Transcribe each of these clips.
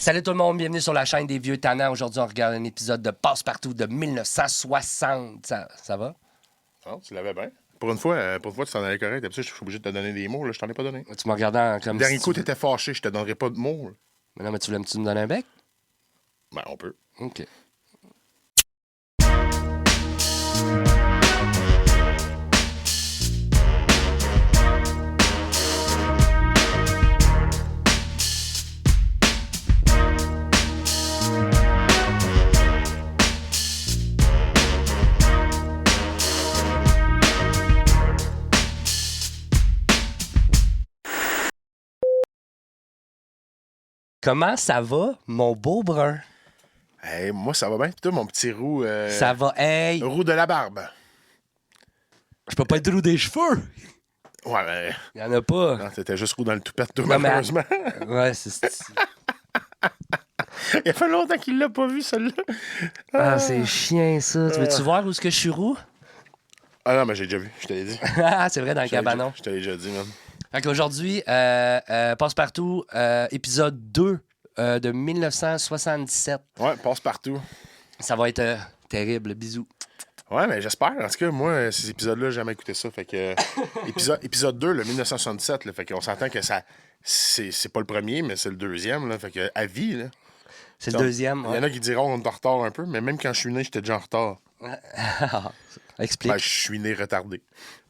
Salut tout le monde, bienvenue sur la chaîne des Vieux Tannants. Aujourd'hui, on regarde un épisode de Passe-Partout de 1960. Ça va? Non, tu l'avais bien. Pour une fois, tu t'en allais correct. D'habitude, je suis obligé de te donner des mots. Là, je t'en ai pas donné. Tu m'as regardé comme Le dernier coup, tu t'étais fâché. Je te donnerai pas de mots. Là. Mais non, mais tu voulais-tu me donner un bec? Ben, on peut. OK. Comment ça va, mon beau brun? Hey, moi, ça va bien. Toi, mon petit roux. Ça va, hey! Roux de la barbe. Je peux pas être roux des cheveux! Ouais, ben. Il y en a pas. Non, t'étais juste roux dans le toupette, toi, Non, mais- malheureusement. Ouais, c'est... Il a fait longtemps qu'il l'a pas vu, celle-là. Ah, c'est chien, ça. Tu veux-tu voir où est-ce que je suis roux? Ah non, mais j'ai déjà vu. Je te l'ai dit. Ah, c'est vrai, dans le cabanon. Je te l'ai déjà dit, man. Fait qu'aujourd'hui, Passe-Partout, épisode 2 de 1977. Ouais, passe partout. Ça va être terrible, bisous. Ouais, mais j'espère. En tout cas, moi, ces épisodes-là, j'ai jamais écouté ça. Fait que. épisode 2, le 1967, là, fait qu'on s'entend que ça. C'est pas le premier, mais c'est le deuxième, là. Fait que, à vie, là. C'est le deuxième. Il y en a qui diront qu'on est en retard un peu, mais même quand je suis né, j'étais déjà en retard. Explique. Ben, je suis né retardé.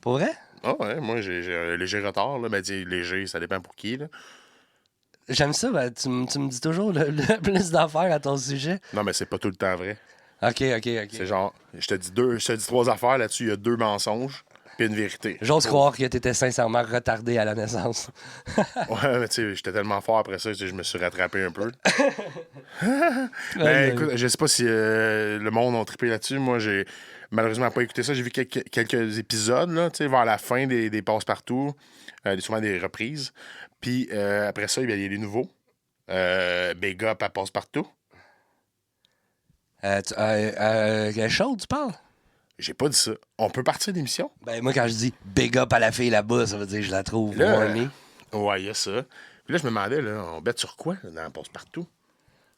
Pour vrai? Ah ouais, moi, j'ai un léger retard, là. Ben, dis léger, ça dépend pour qui, là. J'aime ça, ben, tu me dis toujours le plus d'affaires à ton sujet. Non, mais c'est pas tout le temps vrai. OK. C'est genre, je te dis 3 affaires là-dessus, il y a 2 mensonges, puis une vérité. J'ose croire que t'étais sincèrement retardé à la naissance. Ouais, mais tu sais, j'étais tellement fort après ça, tu sais, je me suis rattrapé un peu. Ben, écoute, je sais pas si le monde a trippé là-dessus. Moi, j'ai malheureusement pas écouté ça. J'ai vu quelques épisodes, là, tu sais, vers la fin des Passe-Partout, souvent des reprises. Puis après ça, il y a les nouveaux. Big Up à Passe-Partout. Chaud, tu parles? J'ai pas dit ça. On peut partir d'émission? Ben, moi, quand je dis big up à la fille là-bas, ça veut dire que je la trouve Là, horny. Ouais, il y a ça. Puis là, je me demandais, là, on bête sur quoi là, dans Passe-Partout?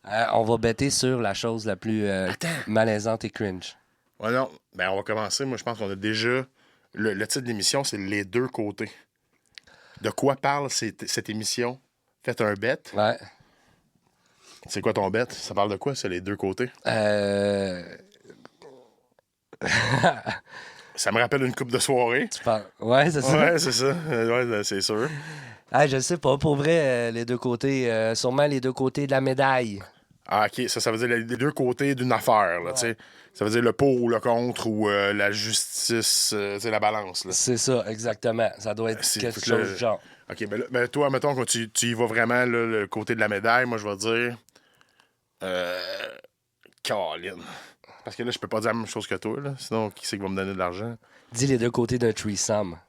On va bêter sur la chose la plus malaisante et cringe. Ouais, non. Ben, on va commencer. Moi, je pense qu'on a déjà. Le titre de l'émission, c'est Les deux côtés. De quoi parle cette émission? Faites un bet. Ouais. C'est quoi ton bet? Ça parle de quoi, ça, les deux côtés? Ça me rappelle une coupe de soirée. Tu parles... Ouais, c'est ça. Ouais, c'est ça. Ouais, c'est sûr. Ah, je sais pas. Pour vrai, les deux côtés, sûrement les deux côtés de la médaille. Ah, OK. Ça veut dire les deux côtés d'une affaire, là, tu sais. Ça veut dire le pour ou le contre ou la justice, tu sais, la balance, là. C'est ça, exactement. Ça doit être quelque chose du genre. OK, ben toi, mettons, quand tu y vas vraiment, là, le côté de la médaille, moi, je vais dire... Caroline. Parce que là, je peux pas dire la même chose que toi, là. Sinon, qui c'est qui va me donner de l'argent? Dis les deux côtés d'un threesome.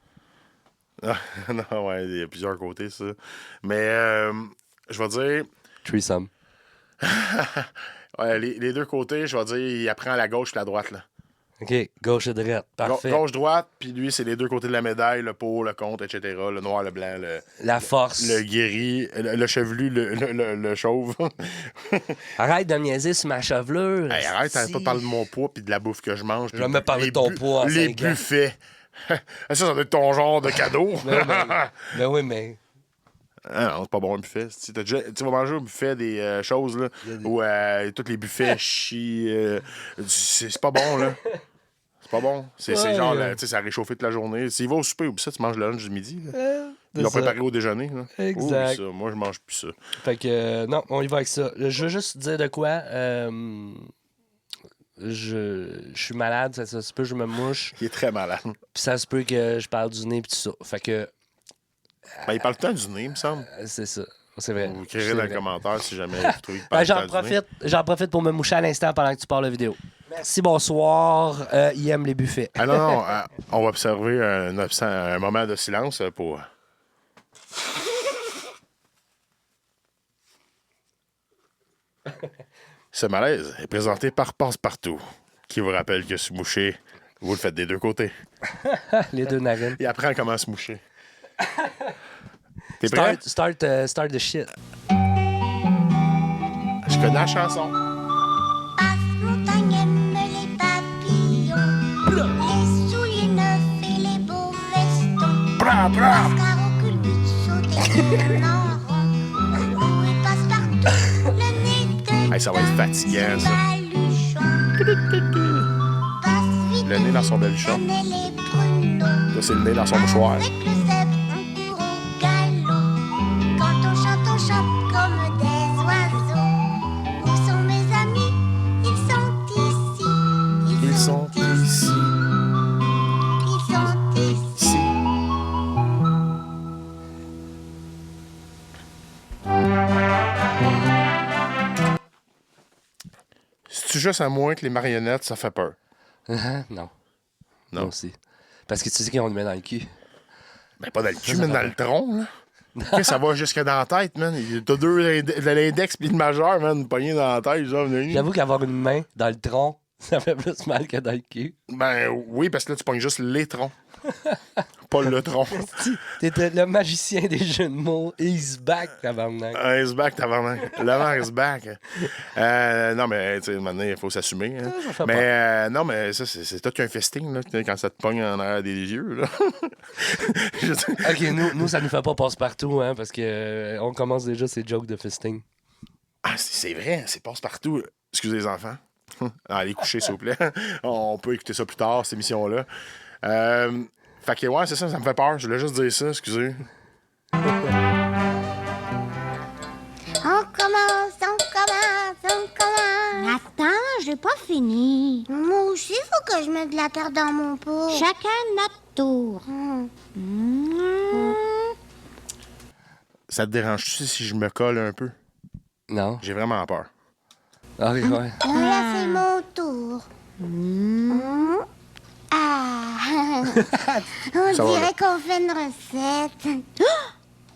Ah, non, ouais, il y a plusieurs côtés, ça. Mais, je vais dire... Threesome. Ouais, les deux côtés, je vais dire, il apprend la gauche et la droite, là. OK, gauche et droite. Parfait. Gauche-droite, puis lui, c'est les deux côtés de la médaille, le pour, le contre, etc. Le noir, le blanc, La force. le guéri, le chevelu, le chauve. Arrête de me niaiser sur ma chevelure. Hey, arrête, t'arrêtes pas de parler de mon poids puis de la bouffe que je mange. Je vais me parler de ton poids en Les 5 ans. buffets. Ça doit être ton genre de cadeau. Ben oui, mais... Ah non, c'est pas bon un buffet. Tu vas manger au buffet des choses là, où tous les buffets chient. C'est pas bon, là. C'est pas bon. C'est genre, là, tu sais, ça a réchauffé toute la journée. S'il va au souper ou ça, tu manges le lunch du midi. Là. Ils l'ont préparé au déjeuner. Là. Exact. Ça. Moi, je mange plus ça. Fait que, non, on y va avec ça. Je veux juste dire de quoi. Je suis malade, ça se peut que je me mouche. Il est très malade. Puis ça se peut que je parle du nez puis tout ça. Fait que... Ben, il parle tout le temps du nez, il me semble. C'est ça. C'est vrai. Vous écrirez dans les commentaires si jamais vous trouvez qu'il parle Ben, tout le temps du nez. j'en profite pour me moucher à l'instant pendant que tu parles la vidéo. Merci, bonsoir. Il aime les buffets. Ah non, on va observer un moment de silence pour... Ce malaise est présenté par Passe-Partout, qui vous rappelle que se moucher, vous le faites des deux côtés. Les deux narines. Il apprend comment se moucher. T'es prêt? Start the shit. Tu connais la chanson? Passe-montagne aime les papillons, les souliers neufs et les beaux vestons. Bra, bra! Pascaro culbute sauter en rond. Oui, passe-partout, le nez de Hey, ça va être fatigant, ça. baluchon. Passe vite, Le nez dans son baluchon. connaît les pruneaux. Là, c'est le nez dans son mouchoir. Avec le zèbre, on court au galop. Quand on chante comme des oiseaux. Où sont mes amis? Ils sont ici. Ils sont ici. Ils sont ici. Ici. C'est-tu juste à moi que les marionnettes, ça fait peur? Non. Non. Moi aussi. Parce que tu sais qu'on le met dans le cul. Ben, pas dans le cul, mais dans le tronc, là. Ok, ça va jusque dans la tête, man. T'as l'index puis le majeur, man, pogné dans la tête, genre. J'avoue qu'avoir une main dans le tronc, ça fait plus mal que dans le cul. Ben oui, parce que là, tu pognes juste les troncs. Pas le tronc. T'étais le magicien des jeux de mots. He's back, tabarnak. He's back, tabarnak. Le maire is back. Non, mais, tu sais, maintenant, il faut s'assumer. Hein. fait Mais, non, mais ça, c'est tout qu'un festing, là, quand ça te pogne en arrière des yeux, là. OK, nous, ça nous fait pas passe-partout, hein, parce que on commence déjà ces jokes de fisting. Ah, c'est vrai, c'est passe-partout. Excusez les enfants. Allez coucher, s'il vous plaît. On peut écouter ça plus tard, cette émission-là. Fait que, ouais, c'est ça, ça me fait peur. Je voulais juste dire ça, excusez. On commence. Attends, j'ai pas fini. Moi aussi, faut que je mette de la terre dans mon pot. Chacun notre tour. Ça te dérange-tu si je me colle un peu? Non? J'ai vraiment peur. Ah oui, ouais. Là, c'est mon tour. Ah! On Ça va, dirait qu'on fait une recette.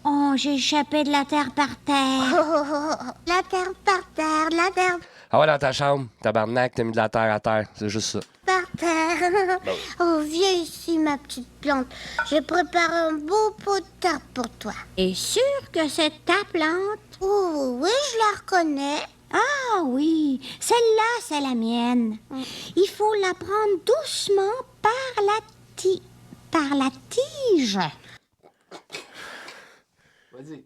Oh, j'ai échappé de la terre par terre. La terre par terre, la terre Ah ouais, dans ta chambre, tabarnak, t'as mis de la terre à terre. C'est juste ça. par terre. Oh, viens ici, ma petite plante. J'ai préparé un beau pot de terre pour toi. Et sûr que c'est ta plante? Oh, oui, je la reconnais. Ah oui, celle-là, c'est la mienne. Il faut la prendre doucement par la tige. Vas-y.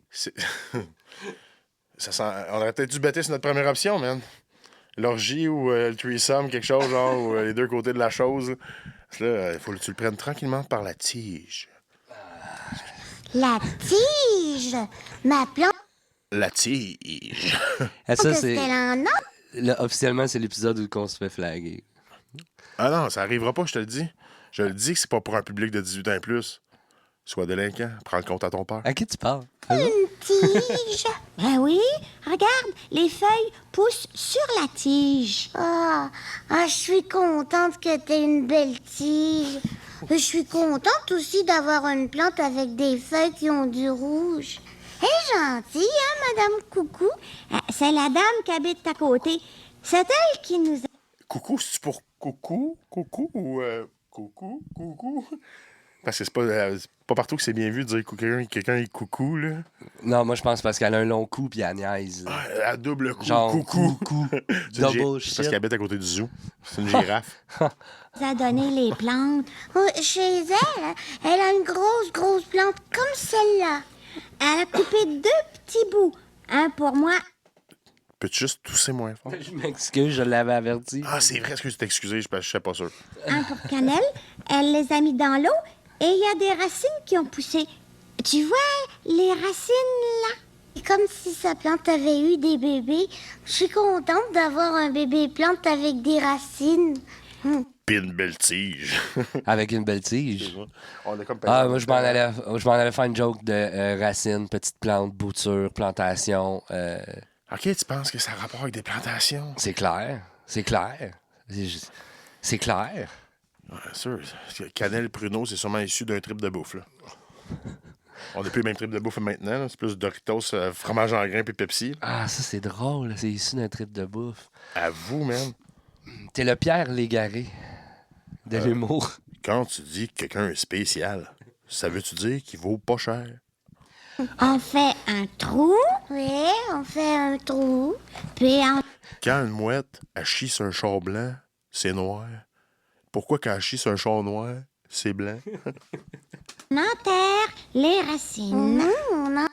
Ça sent... On aurait peut-être dû bêter sur notre première option, man. L'orgie ou le threesome, quelque chose, genre, ou les deux côtés de la chose. Là, il faut que tu le prennes tranquillement par la tige. La tige. Ma plante, La tige. Ah, ça, que c'est. c'était en or. Là, officiellement, c'est l'épisode où on se fait flaguer. Ah non, ça arrivera pas, je te le dis. Je le dis que c'est pas pour un public de 18 ans et plus. Sois délinquant, prends le compte à ton père. À qui tu parles? Une tige. Ben oui, regarde, les feuilles poussent sur la tige. Je suis contente que t'aies une belle tige. Je suis contente aussi d'avoir une plante avec des feuilles qui ont du rouge. Elle est gentille, hein, Madame Coucou? C'est la dame qui habite à côté. C'est elle qui nous a... Coucou, c'est-tu pour coucou? Coucou ou coucou? Coucou? Parce que c'est pas partout que c'est bien vu de dire quelqu'un est coucou, là. Non, moi, je pense parce qu'elle a un long cou puis elle niaise. À double coup. Genre, coucou. coucou. C'est une Double C'est shit. parce qu'elle habite à côté du zoo. C'est une girafe. a donné les plantes. Chez elle, elle a une grosse plante comme celle-là. Elle a coupé 2 petits bouts. Un pour moi. Peux-tu juste tousser moins fort? Je m'excuse, je l'avais averti. Ah, c'est vrai, est-ce que tu t'excuses? Je suis pas sûr. Un pour Cannelle. Elle les a mis dans l'eau et il y a des racines qui ont poussé. Tu vois les racines là? C'est comme si sa plante avait eu des bébés. Je suis contente d'avoir un bébé plante avec des racines. Puis une belle tige. Avec une belle tige. On a comme Ah, moi, je m'en allais faire une joke de racines, petite plante, bouture, plantation. OK, tu penses que ça a rapport avec des plantations? C'est clair. C'est clair. C'est clair. Ouais, sûr. Cannelle pruneau, c'est sûrement issu d'un trip de bouffe, là. On n'a plus le même trip de bouffe maintenant, là. C'est plus Doritos, fromage en grains puis Pepsi. Ah, ça, c'est drôle. C'est issu d'un trip de bouffe. À vous, man. T'es le Pierre Légaré de l'humour. Quand tu dis que quelqu'un est spécial, ça veut-tu dire qu'il vaut pas cher? On fait un trou Oui, on fait un trou. Puis Quand une mouette, elle chie sur un char blanc, c'est noir. Pourquoi quand elle chie sur un char noir, c'est blanc? on enterre les racines. On a...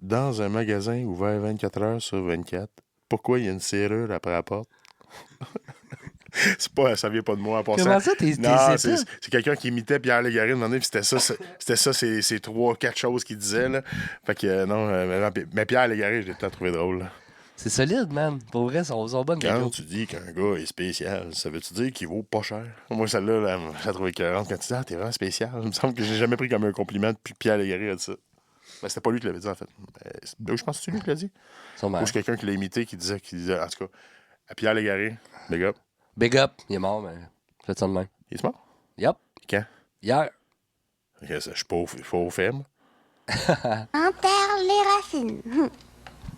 Dans un magasin ouvert 24 heures sur 24, pourquoi il y a une serrure après la porte? Ça vient pas de moi en passant. Comment ça, t'es Non, sais c'est quelqu'un qui imitait Pierre Légaré une année, puis c'était ça, c'est 3-4 choses qu'il disait, là. Fait que, non, mais Pierre Légaré, je l'ai tout trouvé drôle, là. C'est solide, man. Pour vrai, ils sont bonnes. Quand tu dis qu'un gars est spécial, ça veut-tu dire qu'il vaut pas cher? Moi, celle-là, là, j'ai trouvé écœurante. Quand tu dis, t'es vraiment spécial, il me semble que j'ai jamais pris comme un compliment depuis Pierre Légaré a dit ça. Ben, c'était pas lui qui l'avait dit, en fait. Je pense que c'est lui qui l'a dit. Sûrement. Ou c'est quelqu'un qui l'a imité, qui disait, en tout cas, à Pierre Légaré, big up. Big up. Il est mort, mais faites ça de même. Il est mort? Yup. Quand? Hier. Ok, ça, je suis pas au ferme. Enterre les racines.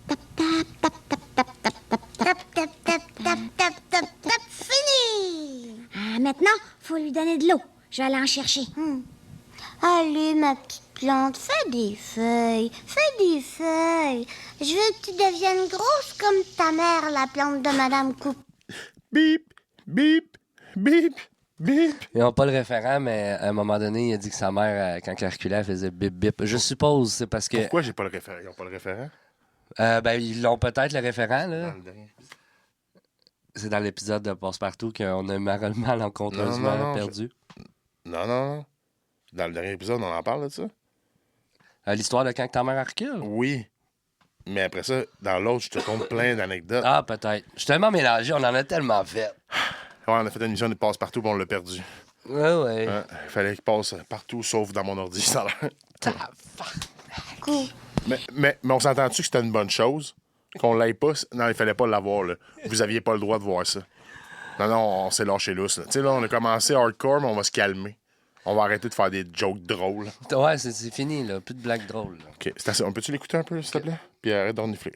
Tap, tap, tap, tap, tap, tap, tap, tap, tap, tap, tap, tap, tap, fini. Maintenant, faut lui donner de l'eau. Je vais aller en chercher. Allez, ma petite plante, fais des feuilles. Fais des feuilles. Je veux que tu deviennes grosse comme ta mère, la plante de Madame Coupe. Bip, bip, bip, bip. Ils n'ont pas le référent, mais à un moment donné, il a dit que sa mère, quand elle reculait, elle faisait bip bip. Je suppose c'est parce que. Pourquoi j'ai pas le référent? Ils ont pas le référent? Ben, ils l'ont peut-être le référent, là. Dans le dernier. C'est dans l'épisode de Passe-Partout qu'on a malencontreusement Non, perdu. Non. Dans le dernier épisode, on en parle de ça? L'histoire de quand ta mère recule? Oui. Mais après ça, dans l'autre, je te compte plein d'anecdotes. Ah, peut-être. Je suis tellement mélangé, on en a tellement fait. Ouais, on a fait une émission de passe-partout, puis on l'a perdu. Ouais. Hein? Il fallait qu'il passe partout, sauf dans mon ordi, ça a l'air. Mais on s'entend-tu que c'était une bonne chose? Qu'on l'aille pas? Non, il fallait pas l'avoir, là. Vous aviez pas le droit de voir ça. Non, on s'est lâché lousse, là. Tu sais, là, on a commencé hardcore, mais on va se calmer. On va arrêter de faire des jokes drôles. Ouais, c'est fini, là. Plus de blagues drôles. Là. OK, c'est assez. On peut-tu l'écouter un peu, s'il te plaît? Puis arrête d'en renifler.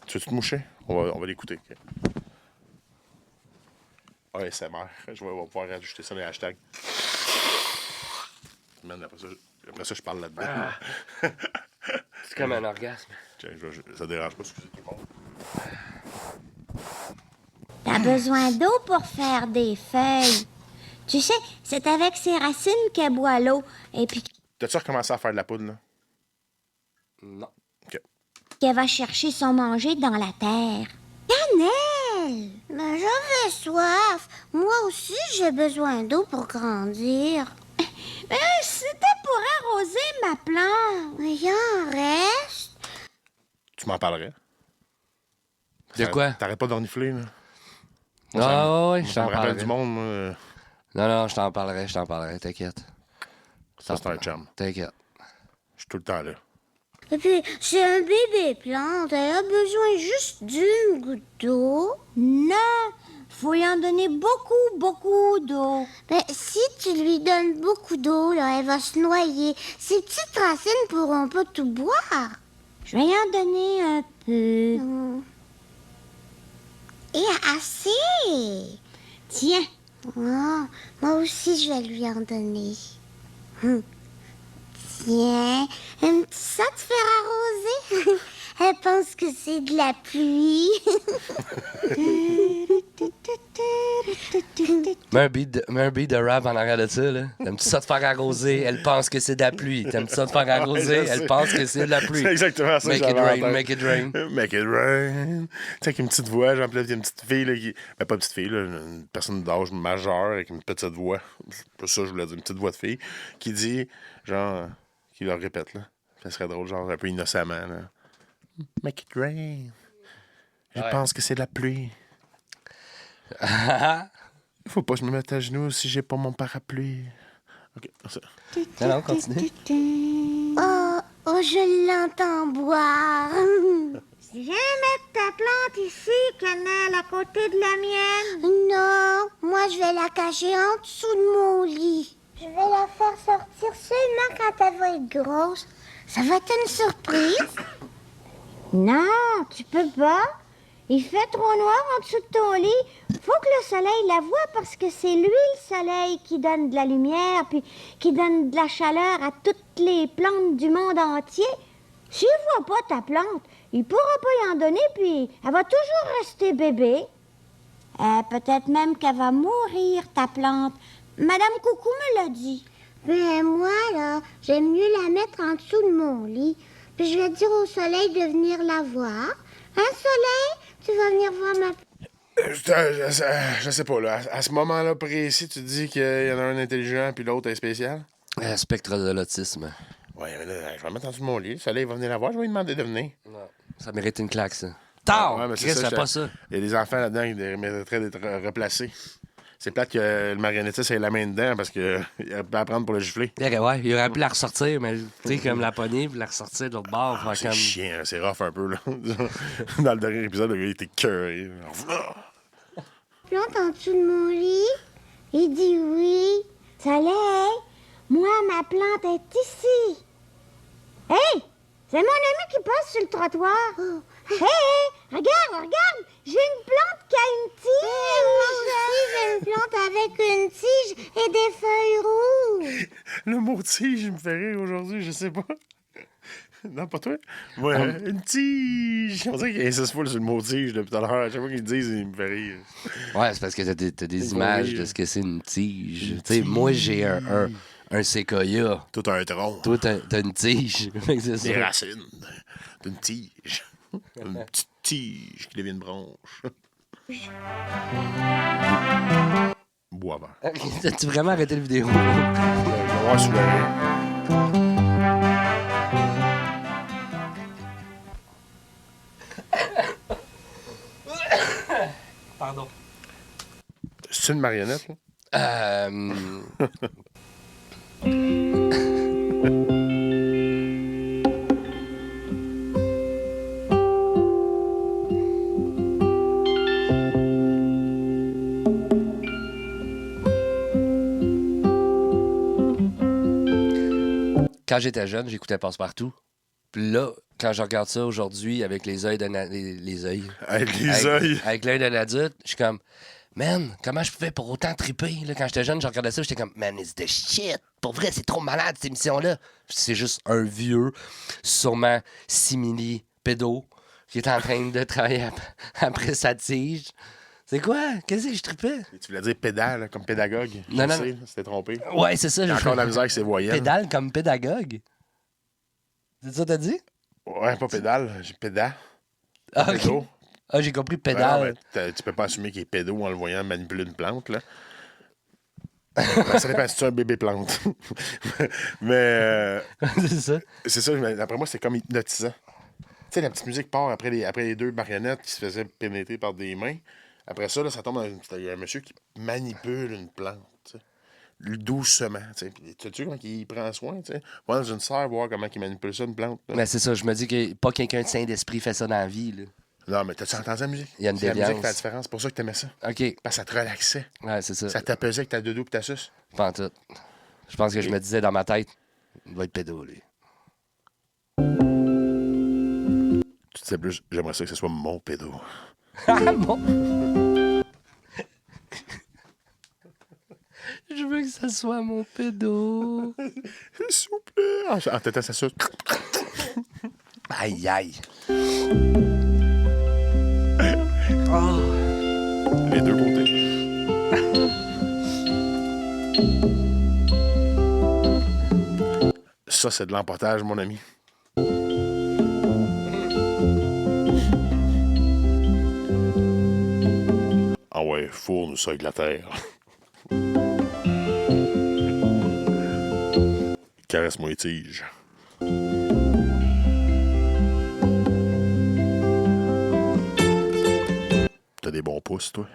Tu veux-tu te moucher? On va l'écouter. OK. Ouais, c'est mère. On va pouvoir rajouter ça dans les hashtags. Man, après ça, je parle là-dedans. C'est comme un orgasme. Tiens, ça dérange pas, excusez tout le monde. T'as besoin d'eau pour faire des feuilles. Tu sais, c'est avec ses racines qu'elle boit l'eau. Et puis T'as-tu recommencé à faire de la poudre, là? Non. OK. qu'elle va chercher son manger dans la terre. Cannelle! Mais j'avais soif. Moi aussi, j'ai besoin d'eau pour grandir. C'était pour arroser ma plante. Mais il en reste. Tu m'en parlerais? De quoi? T'arrêtes pas de renifler, là? Ah, ouais, je Ça t'en me rappelle parlerai. du monde, moi. Non, je t'en parlerai, t'inquiète. Ça, c'est un chum. T'inquiète. Je suis tout le temps là. Et puis, c'est un bébé plante. Elle a besoin juste d'une goutte d'eau. Non, faut y en donner beaucoup, beaucoup d'eau. Mais si tu lui donnes beaucoup d'eau, là, elle va se noyer. Ses petites racines pourront pas tout boire. Je vais y en donner un peu. Et assez. Tiens, Ah, moi aussi, je vais lui en donner. Tiens, un petit ça te faire arroser. Elle pense que c'est de la pluie. Mets un beat de rap en arrière de ça, là. T'aimes-tu ça te faire arroser? Elle pense que c'est de la pluie. T'aimes-tu ça te faire arroser? Elle pense que c'est de la pluie. C'est exactement ça. Make que it j'avais en rain, tête. make it rain. Make it rain. Tu sais, avec une petite voix, genre, puis là, il y a une petite fille, là, qui. Ben, pas une petite fille, là, une personne d'âge majeur avec une petite voix. C'est pas ça, je voulais dire, une petite voix de fille, qui dit, genre, qui leur répète, là. Ça serait drôle, genre, un peu innocemment, là. Make it rain. Je Ouais. pense que c'est de la pluie. Faut pas que je me mette à genoux si j'ai pas mon parapluie. OK, ça. Non, continue. Oh, je l'entends boire. viens mettre ta plante ici, Cannelle, à côté de la mienne. Non, moi, je vais la cacher en dessous de mon lit. Je vais la faire sortir seulement quand elle va être grosse. Ça va être une surprise. Non, tu peux pas. Il fait trop noir en dessous de ton lit. faut que le soleil la voie parce que c'est lui, le soleil, qui donne de la lumière, puis qui donne de la chaleur à toutes les plantes du monde entier. S'il voit pas ta plante, il pourra pas y en donner, puis elle va toujours rester bébé. Peut-être même qu'elle va mourir, ta plante. Madame Coucou me l'a dit. Ben moi, là, j'aime mieux la mettre en dessous de mon lit. Puis je vais dire au soleil de venir la voir. Hein, soleil? Tu vas venir voir ma... Je sais pas, là. À ce moment-là précis, tu te dis qu'il y en a un intelligent puis l'autre est spécial? Spectre de l'autisme. Ouais, mais là, je vais la mettre en dessous de mon lit. Le soleil va venir la voir, je vais lui demander de venir. Non. Ça mérite une claque, ça. Tard! Ouais, mais Chris, fais pas ça. Il y a des enfants là-dedans qui mériteraient d'être replacés. C'est plate que le marionnettiste ait la main dedans parce qu'il peut apprendre pour le gifler. Ouais, il aurait pu la ressortir, mais tu sais, comme la poignée, puis la ressortir de l'autre bord. Faire C'est comme... chiant, c'est rough un peu, là. Dans le dernier épisode, le gars, il était cœuré. Plante en dessous de mon lit? Il dit oui. Soleil, moi, ma plante est ici. Hey, c'est mon ami qui passe sur le trottoir. Oh. Hey, regarde, j'ai une plante qui a une Moi aussi, j'ai tige. une plante avec une tige et des feuilles rouges. Le mot tige me fait rire aujourd'hui, je sais pas. Non, pas toi? Ouais, une tige. On dirait qu'il insiste full sur le mot tige depuis tout à l'heure. À chaque fois qu'ils le disent, il me fait rire. Ouais, c'est parce que t'as des images rire. de ce que c'est une tige. Tu sais, moi, j'ai un séquoia. Tout un tronc. Toi, t'as une tige. Fait que c'est ça. Des racines. D'une tige. Une petite tige qui devient une branche. Bois vert. T'as-tu vraiment arrêté la vidéo? Noir sur le... Pardon. C'est une marionnette, là? Quand j'étais jeune, j'écoutais Passe-Partout. Puis là, quand je regarde ça aujourd'hui avec les yeux d'un les yeux. Avec les yeux. Avec l'œil d'un adulte, je suis comme, man, comment je pouvais pour autant triper? Là, quand j'étais jeune, je regardais ça, j'étais comme, man, it's the shit. Pour vrai, c'est trop malade, cette émission-là. C'est juste un vieux, sûrement simili-pédo, qui est en train de travailler après sa tige. C'est quoi? Qu'est-ce que je tripais? Tu voulais dire pédale, comme pédagogue. Non, non, sais, c'était trompé. Ouais, c'est ça. J'ai encore de la misère avec ses voyelles. Pédale comme pédagogue. C'est ça que t'as dit? Ouais, pas pédale, j'ai pédale. Ah, ok. Pédo. Ah, j'ai compris Ben non, pédale. mais tu peux pas assumer qu'il est pédo en le voyant manipuler une plante, là. Ben, ça dépend si tu es un bébé plante. mais C'est ça. c'est ça, mais d'après moi, c'est comme hypnotisant. Tu sais, la petite musique part après les deux marionnettes qui se faisaient pénétrer par des mains. Après ça, là, ça tombe dans il y a un monsieur qui manipule une plante, tu sais. Doucement, tu sais. Puis, tu sais comment il prend soin, tu sais. Va dans une serre voir comment il manipule ça, une plante. Là. Mais c'est ça, je me dis que pas quelqu'un de saint d'esprit fait ça dans la vie. Là. Non, mais t'as-tu entendu la musique? Il y a une C'est la musique qui déviance. fait la différence. C'est pour ça que t'aimais ça. OK. Parce que ça te relaxait. Ouais, c'est ça. Ça t'apaisait avec ta dodo pis ta suce. Pas en tout. Je pense que je me disais dans ma tête, il va être pédo, lui. Tu te sais plus, j'aimerais ça que ce soit mon pédo. Ah bon? Je veux que ça soit mon pédo. S'il vous plaît. En t'étant sa suce. Aïe, aïe. Les deux côtés. Ça, c'est de l'emportage, mon ami. Ah ouais, fourne ça avec la terre. Caresse-moi les tiges. T'as des bons pouces, toi?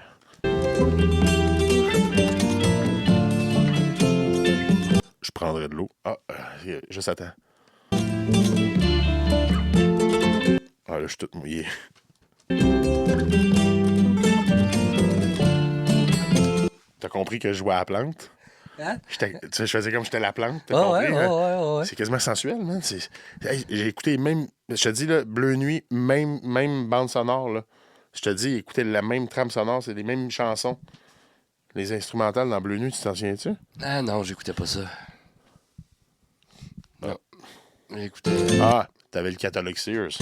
Je prendrais de l'eau. Ah, juste attends. Ah, là, je suis tout mouillé. T'as compris que je jouais à la plante? Hein? Tu sais, je faisais comme j'étais la plante. T'as Ah compris? ouais, Hein? ouais. C'est quasiment sensuel, man. Hey, j'ai écouté même, je te dis, là, Bleu Nuit, même bande sonore, là. Je te dis, écoutez la même trame sonore, c'est les mêmes chansons. Les instrumentales dans Bleu Nuit, tu t'en souviens-tu? Ah non, j'écoutais pas ça. Non. J'écoutais... Ah, t'avais le catalogue Sears.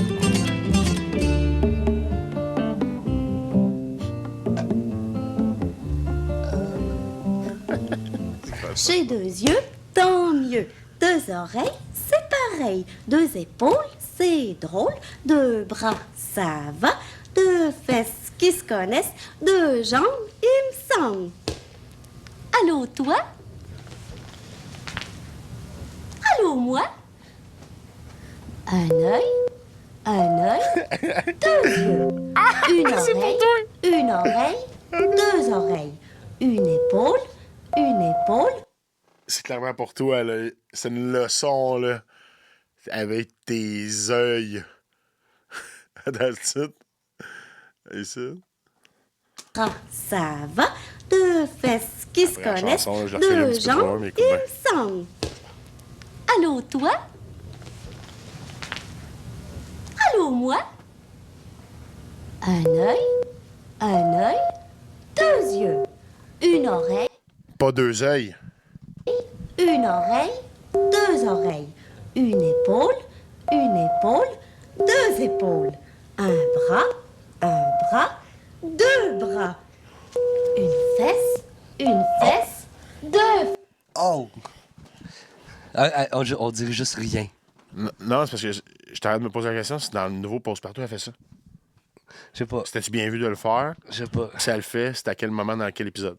J'ai 2 yeux, tant mieux. 2 oreilles, c'est pareil. 2 épaules, c'est drôle. 2 bras, ça va. 2 fesses qui se connaissent. 2 jambes, il me semble. Allô, toi? Allô, moi? Un œil, 2 yeux. Une oreille, 2 oreilles. Une épaule. C'est clairement pour toi, là. C'est une leçon, là. Avec tes yeux. Dans le titre. Ici. Ah, ça va. 2 fesses qui se Après la connaissent. chanson, je la refais un 2 petit peu plus loin, jambes, mais il écoute me semble. Allô, toi? Allô, moi? Un œil, 2 yeux. Une oreille, Pas 2 œils. une oreille, 2 oreilles. Une épaule, 2 épaules. Un bras, 2 bras. Une fesse, 2 Oh! On dirait juste rien. Non, c'est parce que je t'arrête de me poser la question si dans le nouveau Pose-Partout, elle fait ça. Je sais pas. C'était-tu bien vu de le faire? Je sais pas. Si elle le fait, c'est à quel moment, dans quel épisode?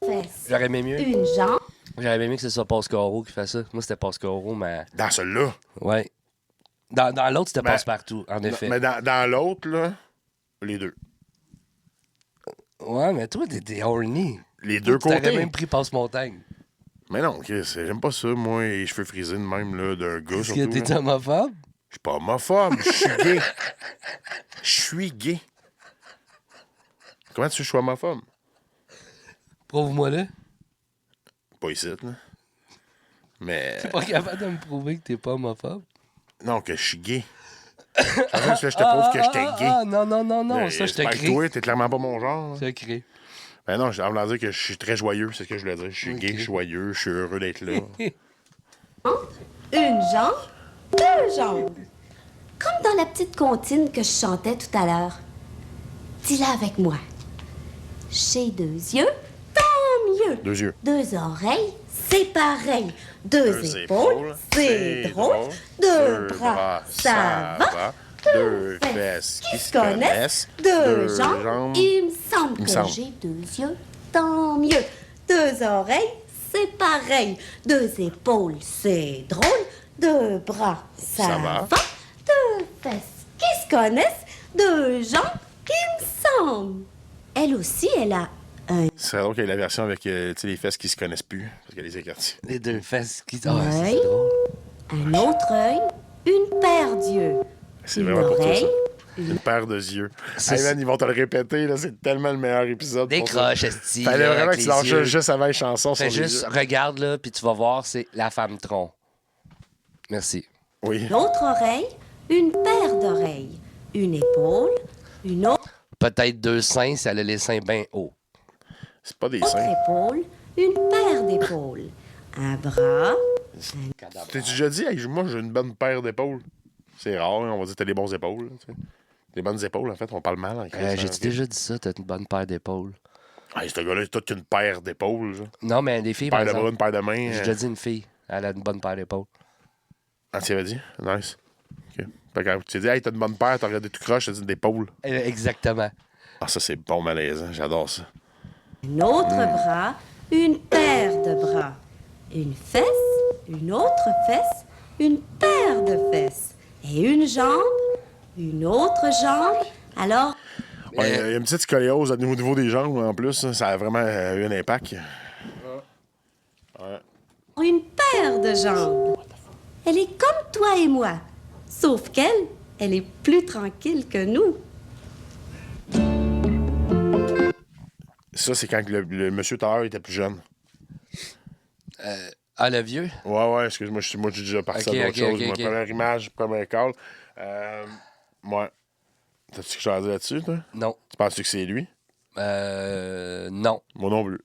fesses. J'aurais aimé mieux. Une jambe, J'aurais aimé mieux que ce soit Pascaro qui fait ça. Moi, c'était Pascaro, mais... Dans celui-là. Ouais. Dans l'autre, c'était Mais- Passe-Partout, en effet. Mais dans l'autre, là, les deux. Ouais, mais toi, t'es horny. Les deux Toi, tu côtés. t'aurais même pris Passe-Montagne. Mais non, Chris, j'aime pas ça, moi, les cheveux frisés de même, là, d'un gars, Est-ce surtout. que t'es là. homophobe? Je suis pas homophobe, je suis gay. Je suis gay. Comment tu sais que je suis homophobe? Prouve-moi là. Pas ici, là. Mais... T'es pas capable de me prouver que t'es pas homophobe? Non, que je suis gay. Je te prouve que j'étais gay. Non, ça, je te J'espère que crée. toi, t'es clairement pas mon genre. Je te crée. Ben non, j'ai envie de dire que je suis très joyeux, c'est ce que je voulais dire. Je suis gay, je suis joyeux, je suis heureux d'être là. une jambe, 2 jambes. Comme dans la petite comptine que je chantais tout à l'heure. Dis-la avec moi. J'ai 2 yeux, tant mieux. 2 yeux. 2 oreilles, c'est pareil. 2 2 épaules, c'est drôle. 2 bras, ça va. 2 fesses qui se connaissent. connaissent. 2 jambes, il me semble que semble. j'ai 2 yeux, tant mieux. 2 oreilles, c'est pareil. 2 épaules, c'est drôle. 2 bras, ça va. 2 fesses qui se connaissent. 2 jambes, il me semble. Elle aussi, elle a un Ce serait drôle qu'il y ait la version avec tu sais, les fesses qui se connaissent plus, parce qu'elle les écartit. Les deux fesses qui... Ah, œil, c'est drôle. un autre œil, une paire d'yeux. C'est Une vraiment pour toi, ça. oreille, Une paire de yeux. C'est Hey man, ils vont te le répéter, là, c'est tellement le meilleur épisode. pour ça. Décroche, esti. Fallait là, vraiment avec que tu les lâches yeux. juste avant les chansons Fais sur les juste, yeux. regarde là, puis tu vas voir, c'est la femme tronc. Merci. Oui. une autre oreille, une paire d'oreilles. Une épaule, une autre Peut-être 2 seins si elle a les seins bien hauts. C'est pas des seins. épaule, une paire d'épaules. Un bras, T'as-tu déjà dit, hey, moi j'ai une bonne paire d'épaules? C'est rare, hein, on va dire que t'as des bonnes épaules. Là, tu sais. Des bonnes épaules, en fait, on parle mal en Christ, J'ai-tu déjà dit ça? T'as une bonne paire d'épaules. Hey, ce gars-là, il a toute une paire d'épaules. Genre. Non, mais des filles, Une par paire de bras, exemple. une paire de mains. J'ai déjà dit une fille. Elle a une bonne paire d'épaules. Ah, tu avais dit? Nice. OK. Fait que quand tu t'es dit, hey, t'as une bonne paire, t'as regardé tout croche, t'as dit d'épaule. Exactement. Ah, ça, c'est bon malaise. Hein. J'adore ça. un autre bras, une paire de bras. Une fesse, une autre fesse, une paire de fesses. Et une jambe, une autre jambe. Alors, Ouais, il y a une petite scoliose au niveau des jambes, en plus. Hein, ça a vraiment eu un impact. une paire de jambes. Elle est comme toi et moi. Sauf qu'elle, elle est plus tranquille que nous. Ça, c'est quand le monsieur Tailleur était plus jeune. Ah, le vieux? Ouais, excuse-moi, j'ai déjà parti Ok, à d'autres ok, choses. ok, Ma ok. première image, premier call. Ouais. T'as-tu quelque chose à dire là-dessus, toi? Non. Tu penses que c'est lui? Non. Moi non plus.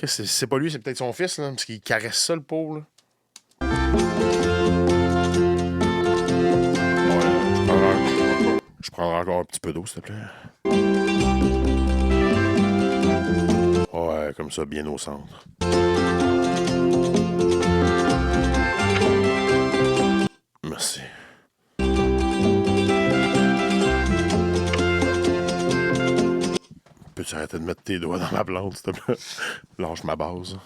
C'est pas lui, c'est peut-être son fils, là, parce qu'il caresse ça, le pauvre. Là. Ouais, je prendrai encore un petit peu d'eau, s'il te plaît. Ouais, comme ça, bien au centre. Merci. Peux-tu arrêter de mettre tes doigts dans ma plante, s'il te plaît? Lâche ma base.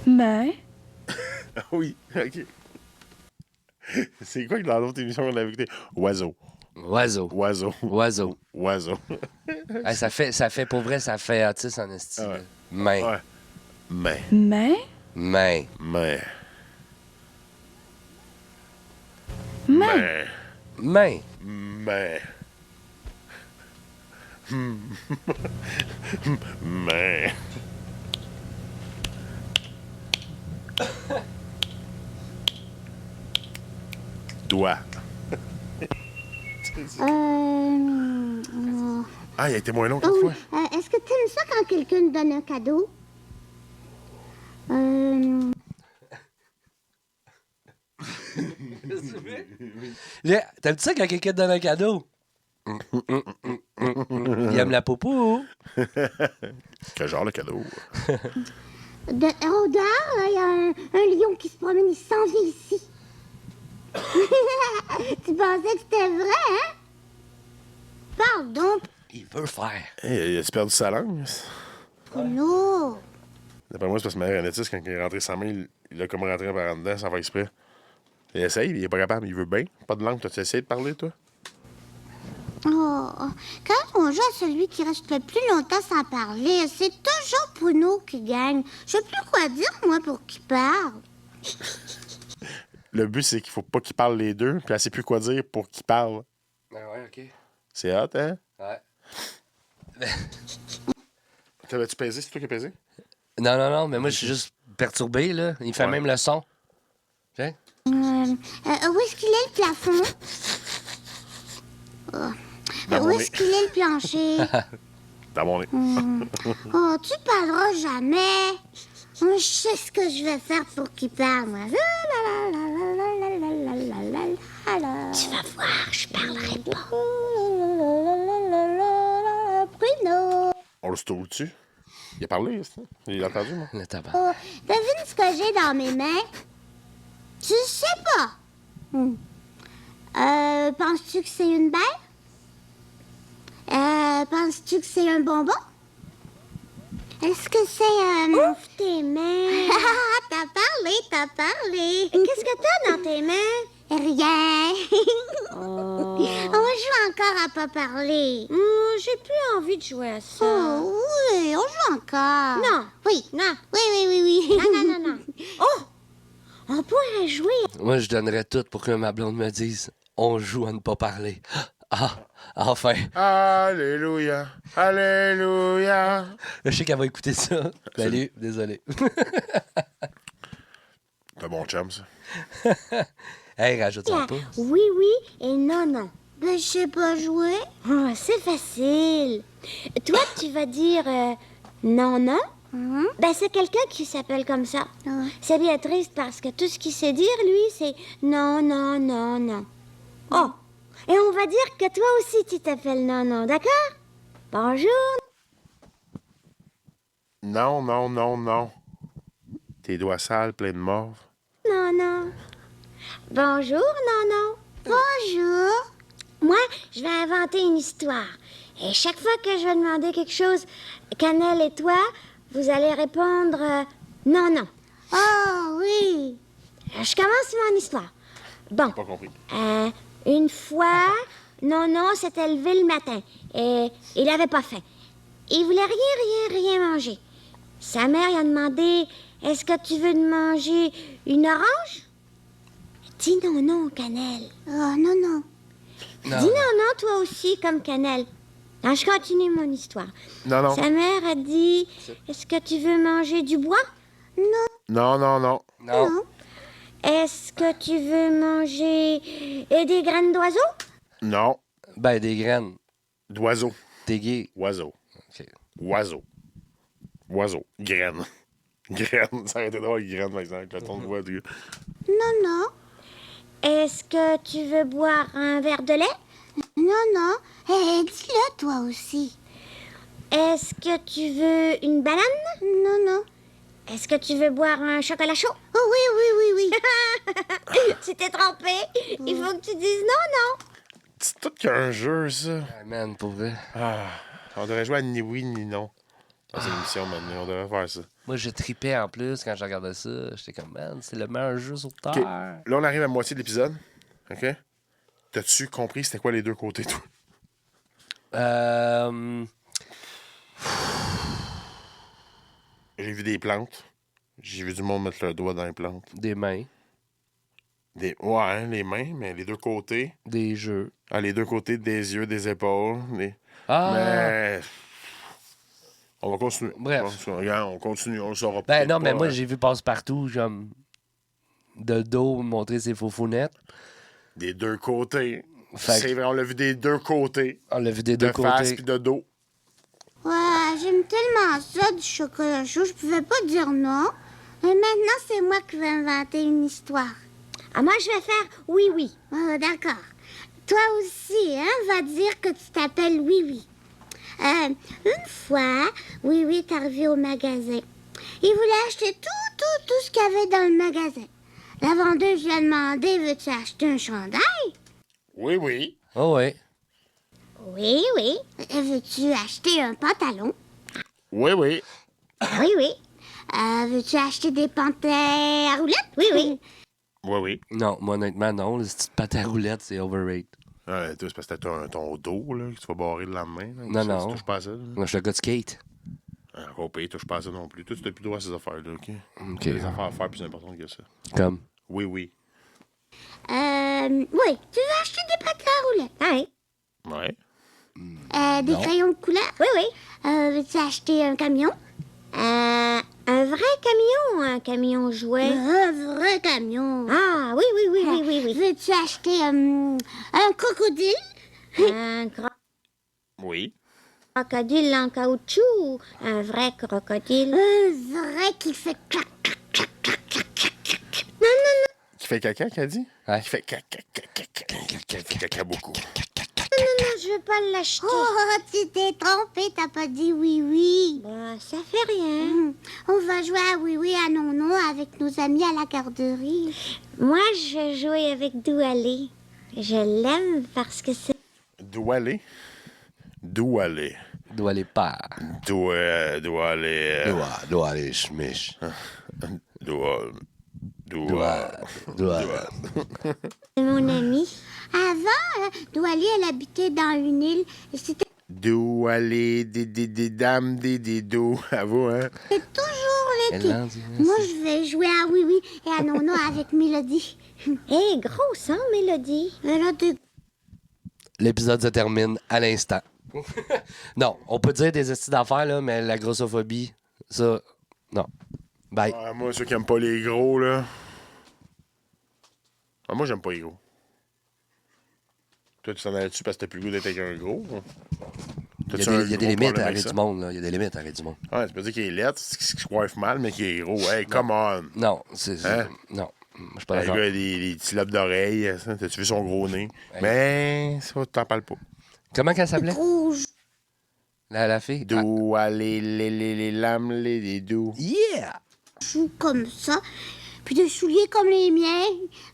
Mais, Oui, OK. C'est quoi que dans l'autre émission qu'on avait écouté? Oiseau. Oiseau. Oiseau. Oiseau. Oiseau. Hey, ça fait, pour vrai, ça fait autiste en esti. Ah ouais. Main. Ouais. Mais. mais, Main. Mais. mais, Mais. Main. Mais. Mais. Doigt. Ah, il a été moins long Oh qu'une oui. fois. Est-ce que t'aimes ça quand quelqu'un te donne un cadeau? Là, t'aimes-tu ça quand quelqu'un te donne un cadeau? Il aime la popo. Quel genre le cadeau? Dehors, là, il y a un lion qui se promène, il s'en vient ici. Tu pensais que c'était vrai, hein? Pardon, Il veut faire. Hey, il a perdu sa langue? Bruno. D'après moi, c'est parce que ma mère Anétis, quand il est rentré sa main, il a comme rentré par en dedans sans faire exprès. Il essaye, il est pas capable, il veut bien. Pas de langue, t'as-tu essayé de parler, toi? Oh, quand on joue à celui qui reste le plus longtemps sans parler, c'est toujours Bruno qui gagne. Je sais plus quoi dire, moi, pour qu'il parle. Le but, c'est qu'il faut pas qu'ils parlent les deux, puis elle sait plus quoi dire pour qu'ils parlent. Ah ouais, OK. C'est hot, hein? Ouais. T'avais-tu pesé? C'est toi qui as pesé? Non, mais moi, je suis juste perturbé, là. Il fait Ouais. même le son. Tiens. Où est-ce qu'il est, le plafond? Dans mon Où nez. est-ce qu'il est, le plancher? Dans mon nez. Oh, tu parleras jamais. Je sais ce que je vais faire pour qu'il parle, moi. Tu vas voir, je parlerai pas. Bruno. On le stoule dessus. Il a parlé, ça. Il a entendu, moi. Le tabac. Oh, devine ce que j'ai dans mes mains. Tu sais pas. Penses-tu que c'est une balle? Penses-tu que c'est un bonbon? Est-ce que c'est un... Ouvre tes mains. T'as parlé. Qu'est-ce que t'as dans tes mains? Rien. Oh. On joue encore à pas parler. J'ai plus envie de jouer à ça. Oh, oui, on joue encore. Non. Oui. Non. Oui. Non. Oh! On pourrait jouer. Moi, je donnerais tout pour que ma blonde me dise on joue à ne pas parler. Ah, enfin. Alléluia. Alléluia. Je sais qu'elle va écouter ça. Salut, désolé. C'est un bon chum, ça. Hey, rajoute ça pas. Oui et non. Ben, je sais pas jouer. Oh, c'est facile. Toi, tu vas dire non. Ben, c'est quelqu'un qui s'appelle comme ça. Ouais. C'est bien triste parce que tout ce qu'il sait dire, lui, c'est non. Oh! Et on va dire que toi aussi, tu t'appelles non, d'accord? Bonjour. Non. Tes doigts sales, pleins de morve. Non. Bonjour, non. Bonjour. Moi, je vais inventer une histoire. Et chaque fois que je vais demander quelque chose, Cannelle et toi, vous allez répondre non. Oh, oui. Je commence mon histoire. Bon, Pas compris. une fois... Non, s'était levé le matin. Et il avait pas faim. Il voulait rien manger. Sa mère lui a demandé, est-ce que tu veux manger une orange? Dis non, Cannelle. Oh, non. Non. Dis non, toi aussi, comme Cannelle. Alors, je continue mon histoire. Non. Sa mère a dit, est-ce que tu veux manger du bois? Non. Non. Est-ce que tu veux manger des graines d'oiseaux? Non. Ben, des graines. D'oiseau. T'es gay. Oiseau. OK. Oiseau. Graine. Graine. Ça aurait été drôle, graine, par exemple, avec le ton de voix du gars. Non. Est-ce que tu veux boire un verre de lait? Non. Dis-le, toi aussi. Est-ce que tu veux une banane? Non. Est-ce que tu veux boire un chocolat chaud? Oh, oui. Tu t'es trompé. Il faut que tu dises non. C'est tout qu'un jeu, ça. Ah, man, pour vrai. Ah, on devrait jouer à ni oui ni non. Dans cette émission, maintenant, on devrait faire ça. Moi, je tripais en plus quand je regardais ça. J'étais comme, man, c'est le meilleur jeu sur Terre. OK. Là, on arrive à la moitié de l'épisode. OK? T'as-tu compris c'était quoi les deux côtés, toi? J'ai vu des plantes. J'ai vu du monde mettre le doigt dans les plantes. Des mains, Ouais, hein, les mains, mais les deux côtés. des jeux. Ah, les deux côtés des yeux, des épaules. Ah! Mais... On va continuer. Bref. Regarde, on continue, on le saura Ben peut-être non, mais pas, moi, hein. j'ai vu Passe-Partout, comme, de dos, montrer ses faux founettes. Des deux côtés. Fait que- C'est vrai, on l'a vu des deux côtés. On l'a vu des De deux face côtés. puis de dos. Ouais, j'aime tellement ça, du chocolat chaud, je pouvais pas dire non. Et maintenant, c'est moi qui vais inventer une histoire. Ah, moi, je vais faire oui. Oh, d'accord. Toi aussi, hein, va dire que tu t'appelles Oui. Une fois, Oui est arrivé au magasin. Il voulait acheter tout ce qu'il y avait dans le magasin. La vendeuse lui a demandé, veux-tu acheter un chandail? Oui. Oh, ouais. Oui. Veux-tu acheter un pantalon? Oui. Oui. Veux-tu acheter des pantalons à roulettes? Oui. Non, moi, honnêtement, non. Le petite pâte à roulettes, c'est overrated. Ouais, toi, c'est parce que t'as ton dos, là, que tu vas barrer le lendemain. Là, Non, ça, non. Tu touches pas à ça. Là. Moi, je suis le gars de skate. Encore pire, touche pas à ça non plus. Toi, tu n'as plus droit à ces affaires-là, OK? OK. T'as des affaires à faire plus importantes que ça. Comme. Oui. Oui. Tu veux acheter des pantalons à roulettes? Ah, oui. Ouais. Des crayons de couleur? Oui. Veux-tu acheter un camion? Un vrai camion ou un camion jouet? Un vrai camion. Ah, oui. Veux-tu acheter un crocodile? Un Oui. crocodile en caoutchouc ou un vrai crocodile? Un vrai qui fait clac, clac, clac, clac, clac, clac, clac. Qui fait caca, qu'elle dit? Ouais. Qui fait caca beaucoup. Non, je veux pas l'acheter. Oh, tu t'es trompé, t'as pas dit oui. Bah, ça fait rien. On va jouer à oui à non avec nos amis à la garderie. Moi, je vais jouer avec Doualé. Je l'aime parce que c'est... D'où aller? Doit aller pas. D'où aller? Doit aller, schmish. Doit. c'est mon ami. Avant, Douali, elle habitait dans une île. Et c'était D'où aller? Des dames, des dos. À vous, hein? toujours l'été. Elle l'a dit, hein, Moi, je vais jouer à oui et à non avec Mélodie. Hé, grosse, hein, Mélodie? Mélodie. L'épisode se termine à l'instant. Non, on peut dire des estis d'affaires, là, mais la grossophobie, ça, non. Bye. Ah, moi, ceux qui aiment pas les gros, là. Ah, moi, j'aime pas les gros. Toi, tu t'en allais dessus parce que t'as plus le goût d'être avec un gros? Il y a des limites à arrêter du monde, là. Il y a des limites à arrêter du monde. Ouais, tu peux dire qu'il est laid, c'est qu'il se coiffe mal, mais qu'il est gros. Hey, come on! Non, c'est. Hein? Non, je suis pas Le d'accord. gars a des petits lobes d'oreilles. Ça, t'as-tu vu son gros nez? Hey. Mais ça, t'en parles pas. Comment qu'elle s'appelait? Rouge. La fille? Ah. D'où aller les lames, les doux. Yeah! Joue comme ça. Puis des souliers comme les miens.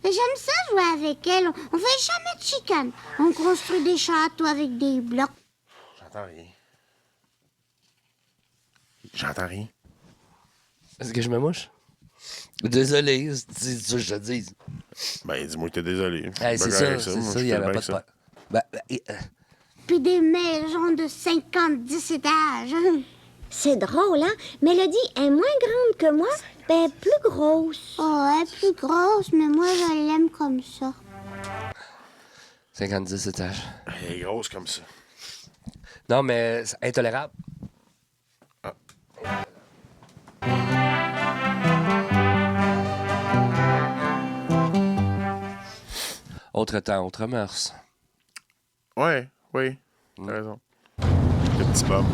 Mais j'aime ça jouer avec elle. On fait jamais de chicane. On construit des châteaux avec des blocs. J'entends rien. J'entends rien. Est-ce que je me mouche? Désolé, c'est ça que je te dis. Ben, dis-moi que t'es désolé. Hey, c'est Ben, ça, correct, c'est moi, ça, je il n'y fais avait bien pas de ça. problème. Puis des maisons de 50-10 étages. C'est drôle, hein? Mélodie est moins grande que moi, ben plus grosse. Oh, elle est plus grosse, mais moi, je l'aime comme ça. 50 étages. Elle est grosse comme ça. Non, mais c'est intolérable. Ah. Autre temps, autre mœurs. Ouais, oui. T'as raison. Le petit Bob.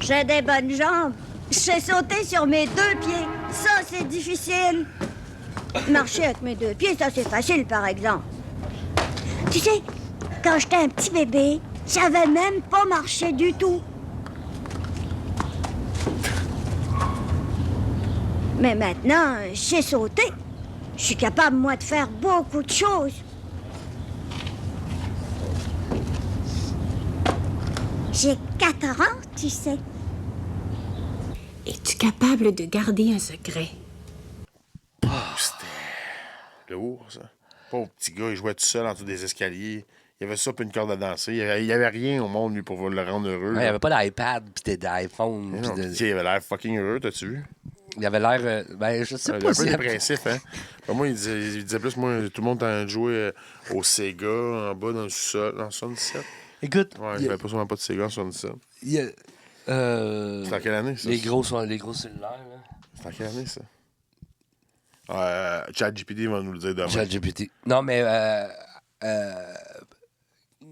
J'ai des bonnes jambes. Je sais sauter sur mes 2 pieds. Ça, c'est difficile. Marcher avec mes 2 pieds, ça, c'est facile, par exemple. Tu sais, quand j'étais un petit bébé, je savais même pas marcher du tout. Mais maintenant, je sais sauter. Je suis capable, moi, de faire beaucoup de choses. J'ai 4 ans, tu sais. Es-tu capable de garder un secret? C'était lourd, ça. Pauvre petit gars, il jouait tout seul en dessous des escaliers. Il y avait ça puis une corde à danser. Il y avait rien au monde, lui, pour le rendre heureux. Il n'y là. avait pas d'iPad, puis d'iPhone. Mais puis non, de- puis, tu sais, il avait l'air fucking heureux, t'as-tu vu? Il avait l'air. Ben, je sais Il pas a un si. peu dépressif, hein? Ben, moi, il disait plus, moi, tout le monde en jouait au Sega, en bas, dans le sous-sol, en 77. Écoute, Ouais, il il n'y y a- avait pas souvent pas de Sega en 77. il y a, C'est en quelle année, ça? les gros cellulaires, là. C'est en quelle année, ça? ChatGPT va nous le dire demain. ChatGPT. Non, mais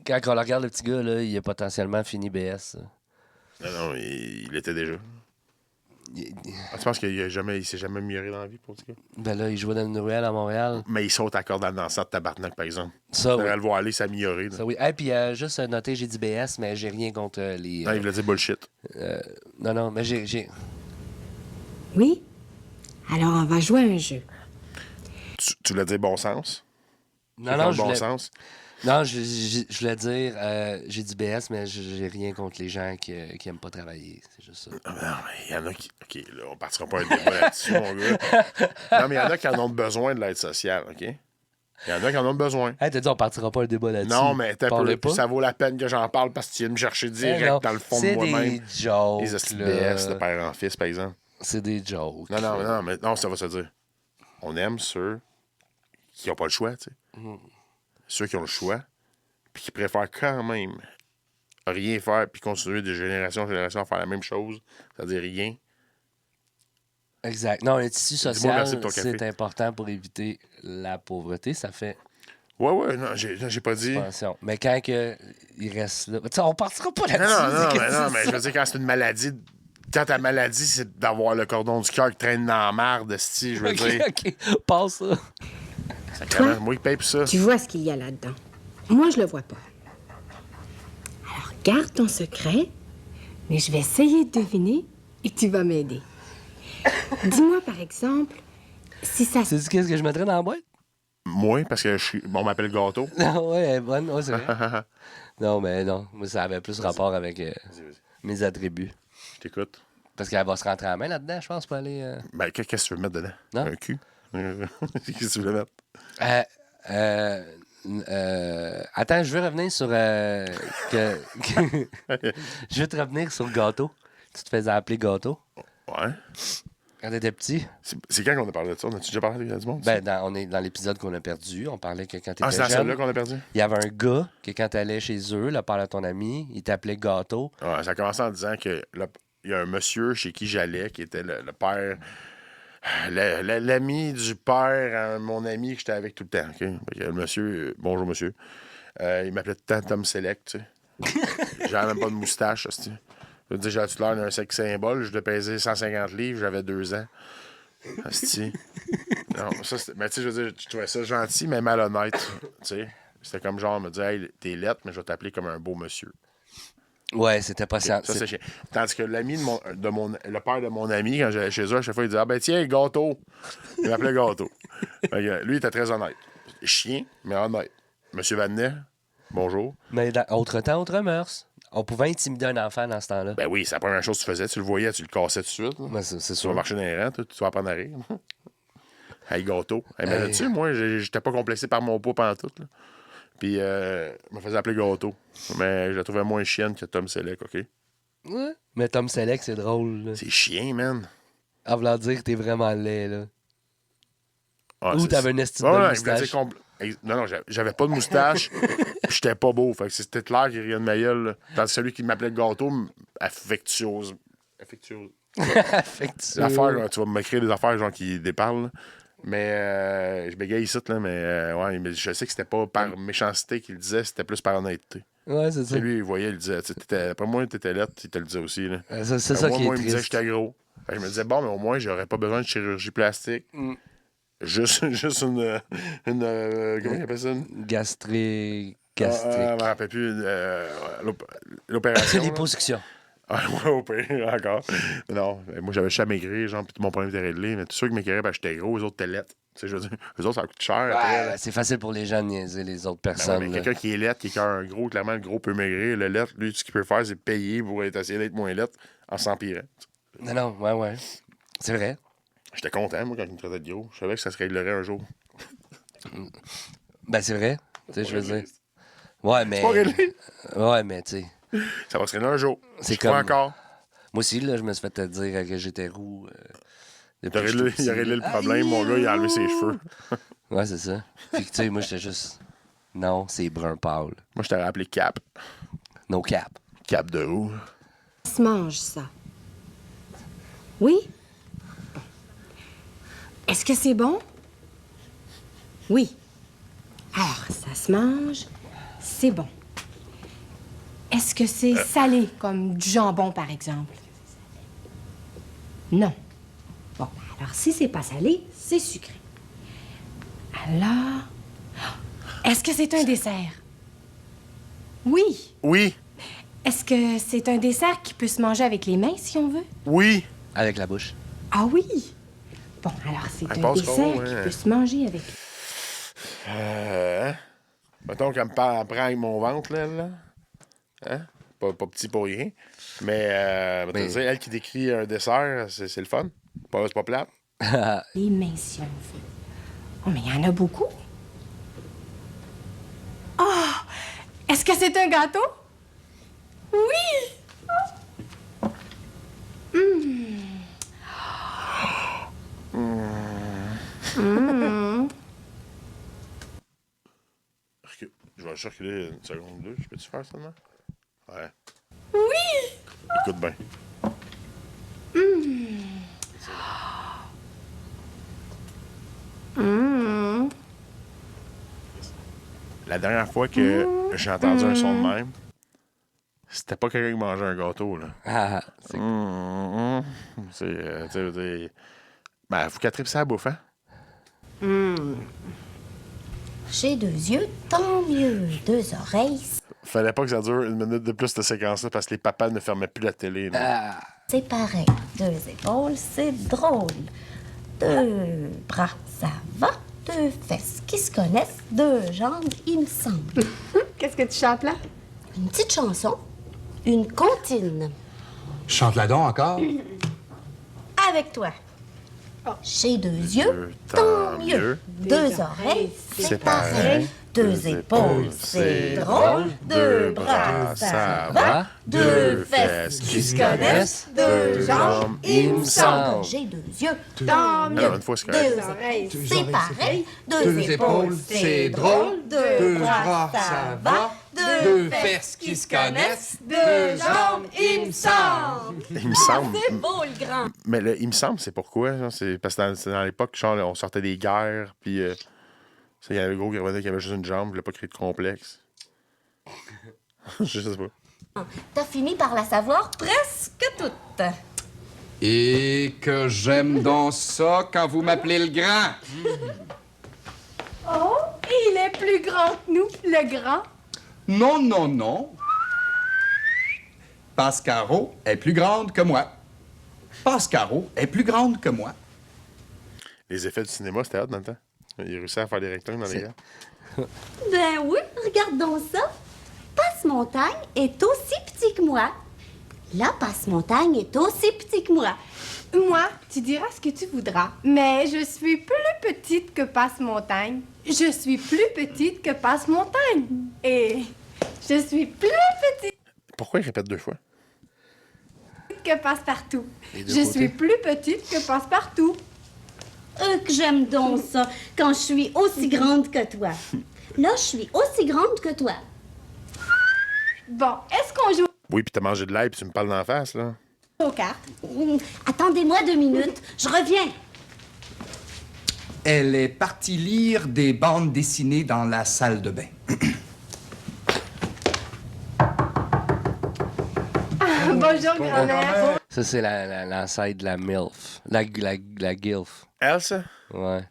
quand on regarde le petit gars, là, il a potentiellement fini BS. Non, il était déjà. Ah, tu penses qu'il s'est jamais amélioré dans la vie, pour le petit gars? Ben là, il jouait dans une ruelle à Montréal. Mais il saute à corde à danser de tabarnak, par exemple. Ça, On oui. devrait le voir aller s'améliorer. là. Ça, oui. Et puis, juste noter, j'ai dit BS, mais j'ai rien contre les. Non, il voulait dire bullshit. Non, mais j'ai. Oui? Alors, on va jouer à un jeu. Tu voulais dire bon sens? Non, C'est non, dans le je bon voulais... sens. non, je voulais dire, j'ai dit BS, mais j'ai rien contre les gens qui aiment pas travailler. C'est juste ça. Ah, non, mais il y en a qui. OK, là, on partira pas un débat là-dessus, mon gars. Non, mais il y en a qui en ont besoin de l'aide sociale, OK? Il y en a qui en ont besoin. Hey, t'as dit, on partira pas un débat là-dessus. Non, mais t'as Parlez peu. pas. Puis ça vaut la peine que j'en parle parce que tu viens me chercher direct Eh non, dans le fond de c'est moi-même. des jokes. Les hosties de là. BS de père en fils, par exemple. C'est des jokes. Non, mais non, ça va se dire. On aime ceux qui n'ont pas le choix, tu sais. Ceux qui ont le choix, puis qui préfèrent quand même rien faire, puis continuer de génération en génération à faire la même chose, c'est-à-dire rien. Exact. Non, un tissu Dis-moi social, merci de ton café. c'est important pour éviter la pauvreté. Ça fait Ouais, non, j'ai pas dit. attention. Mais quand il reste là... Tu sais, on partira pas Non, là-dessus. mais je veux dire, quand c'est une maladie, quand ta maladie, c'est d'avoir le cordon du cœur qui traîne dans la marde, je veux dire. OK, passe ça. Sacrément, moi, il paye pour ça. Tu vois ce qu'il y a là-dedans. Moi, je le vois pas. Alors, garde ton secret, mais je vais essayer de deviner et tu vas m'aider. Dis-moi, par exemple, si ça... Sais-tu qu'est-ce que je mettrais dans la boîte? Moi, parce que on m'appelle Gâteau. Non, ouais, elle est bonne. Ouais, c'est vrai. Non, mais non. Moi, ça avait plus rapport avec Vas-y. mes attributs. Je t'écoute. Parce qu'elle va se rentrer à la main là-dedans, je pense, pour aller... Ben, qu'est-ce que tu veux mettre dedans? Non. Un cul? Qu'est-ce que tu veux mettre? Attends, je veux revenir sur... je veux te revenir sur Gâteau. Tu te faisais appeler Gâteau Ouais. quand t'étais petit. C'est quand qu'on a parlé de ça? On a-tu déjà parlé du monde? Ben, on est dans l'épisode qu'on a perdu. On parlait que quand t'étais c'est dans jeune, celle-là qu'on a perdu? il y avait un gars que quand t'allais chez eux, là, parler à ton ami, il t'appelait Gâteau. Ouais, ça a commencé en disant que il y a un monsieur chez qui j'allais qui était le père. L'ami du père à mon ami que j'étais avec tout le temps. OK? Fait que le monsieur, bonjour monsieur. Il m'appelait tout le temps Tom Select, tu sais. J'avais même pas de moustache, hostie. Je veux dire, j'avais tout l'air d'un sexe symbole. Je devais peser 150 livres, j'avais 2 ans. Hostie. Non, ça, mais tu sais, je veux dire, je trouvais ça gentil, mais malhonnête. Tu sais. C'était comme genre, me dire, hey, t'es lettre, mais je vais t'appeler comme un beau monsieur. Ouais, c'était pas Ça, c'est chiant. Tandis que l'ami le père de mon ami, quand j'allais chez eux, à chaque fois, il disait, ah ben tiens, Gâteau. Il m'appelait Gâteau. Fait que, lui, il était très honnête. Chien, mais honnête. Monsieur Vanet, bonjour. Mais dans autre temps, autre mœurs. On pouvait intimider un enfant dans ce temps-là. Ben oui, c'est la première chose que tu faisais. Tu le voyais, tu le cassais tout de suite. Là. Ben, c'est Tu vas sûr. marcher dans les rangs, toi, tu vas apprendre à rire. Hey, gâteau. Hey, mais là-dessus, moi, j'étais pas complexé par mon poids pendant tout. Là. Puis, je me faisais appeler gâteau. Mais je la trouvais moins chienne que Tom Selleck, OK? Ouais. Mais Tom Selleck, c'est drôle. Là. C'est chien, man. En voulant dire que t'es vraiment laid, là. Ah, Ou c'est- t'avais une estime Ouais, de ouais, moustache. il voulait dire non, j'avais pas de moustache. Puis j'étais pas beau. Fait que c'était clair qu'il riait de ma gueule. Là. Tandis que celui qui m'appelait gâteau, affectueuse. Affectueuse. Affectueux. L'affaire, là, tu vas m'écrire des affaires genre qui déparlent. Là. Mais je bégaye ici, là, mais ouais, mais je sais que c'était pas par méchanceté qu'il le disait, c'était plus par honnêteté. Ouais, c'est Tu ça. sais, lui, il voyait, il disait, après moi, t'étais lettre, il te le disait aussi. Là. C'est ça qui moi, est il me disait que triste. j'étais gros. Fait que je me disais, bon, mais au moins, j'aurais pas besoin de chirurgie plastique. Juste une comment il appelle ça? Gastrique. Je me rappelle plus. L'opération. là. Liposuction. Ah, ouais, au pire, encore. Non, moi, j'avais juste à maigrir, genre, puis mon problème était réglé. Mais tous ceux qui maigrirait, ben, j'étais gros, eux autres, t'es lettres. Tu sais, je veux dire, eux autres, ça coûte cher. après, là. C'est facile pour les gens de niaiser les autres Ben ouais, personnes. mais là. quelqu'un qui est lettre, qui est un gros, clairement, le gros peut maigrir. Le lettre, lui, tout ce qu'il peut faire, c'est payer pour essayer d'être moins lettre en s'empirant. Non, ouais. C'est vrai. J'étais content, moi, quand il me traitait de gros. Je savais que ça se réglerait un jour. Ben, c'est vrai. Tu sais, je veux dire. Ouais, mais. pas réglé. Ouais, mais, tu sais. Ça va se régler un jour. C'est Je crois comme- encore. Moi aussi, là, je me suis fait te dire que j'étais roux. Il a réglé le problème, mon gars, il a enlevé ses cheveux. Ouais, c'est ça. Puis, tu sais, moi, j'étais juste. Non, c'est brun pâle. Moi, je t'aurais appelé Cap. No cap. Cap de où? Ça se mange, ça. Oui? Bon. Est-ce que c'est bon? Oui. Alors, ça se mange, c'est bon. Est-ce que c'est salé, comme du jambon, par exemple? Non. Bon, alors si c'est pas salé, c'est sucré. Alors, est-ce que c'est un dessert? Oui. Oui, Est-ce que c'est un dessert qui peut se manger avec les mains, si on veut? oui. Avec la bouche. Ah oui! Bon, alors c'est Elle un passe dessert gros, qui hein. peut se manger avec... Mettons qu'elle me prend avec mon ventre, là. Hein? Pas petit pour rien. Mais, Mais- tu sais, elle qui décrit un dessert, c'est le fun. C'est pas plate. Les mains, si on veut. Oh, mais il y en a beaucoup. Ah! Est-ce que c'est un gâteau? Oui! Je vais juste reculer une seconde ou deux. Je peux-tu faire ça demain? Ouais. Oui! Écoute bien. La dernière fois que j'ai entendu un son de même, c'était pas quelqu'un qui mangeait un gâteau, là. Ah, c'est- C'est, tu sais, ben, faut qu'elle tripe ça à la bouffe, hein? J'ai 2 yeux, tant mieux. 2 oreilles, Fallait pas que ça dure une minute de plus, cette séquence-là, parce que les papas ne fermaient plus la télé, là. c'est pareil. 2 épaules, c'est drôle. 2 bras, ça va. 2 fesses qui se connaissent. 2 jambes, il me semble. Qu'est-ce que tu chantes là? Une petite chanson, une comptine. Chante-la donc encore. Avec toi. J'ai 2 yeux, tant mieux. 2 oreilles, c'est pareil. 2 épaules, c'est drôle. 2 bras, ça va. 2 fesses qui se connaissent. 2 jambes, il me semble. J'ai 2 yeux, tant mieux. Alors, une fois, c'est correct. 2 oreilles, c'est pareil. 2 épaules, c'est drôle. 2 bras, ça va. 2 fesses qui se connaissent. 2 jambes, il me semble. Il me semble. C'est beau, le grand. Mais le, il me semble, c'est pourquoi? Genre, c'est parce que c'est dans l'époque, genre, on sortait des guerres, puis il y avait le gros qui revenait qui avait juste une jambe, il voulait pas créer de complexe. Je sais pas. T'as fini par la savoir presque toute. Et que j'aime donc ça quand vous m'appelez le grand. Oh, il est plus grand que nous, le grand. Non, non, non. Pascaro est plus grande que moi. Pascaro est plus grande que moi. Les effets du cinéma, c'était hot dans le temps. Il réussit à faire des rectangles dans les gars. Ben oui, regarde donc ça. Passe Passe-Montagne est aussi petit que moi. La Passe-Montagne est aussi petit que moi. Moi, tu diras ce que tu voudras, mais je suis plus petite que Passe-Montagne. Je suis plus petite que Passe-Montagne. Et je suis plus petite Pourquoi il répète 2 fois? que Passe-Partout. Les deux Je côtés. suis plus petite que Passe-Partout. Que j'aime donc ça, quand je suis aussi grande que toi. Là, je suis aussi grande que toi. Bon, est-ce qu'on joue Oui, puis t'as mangé de l'ail, puis tu me parles d'en face, là. aux cartes? Attendez-moi 2 minutes, je reviens. Elle est partie lire des bandes dessinées dans la salle de bain. Bonjour, grand-mère. Ça, c'est l'ancêtre de la MILF. La GILF. Elsa? Ouais.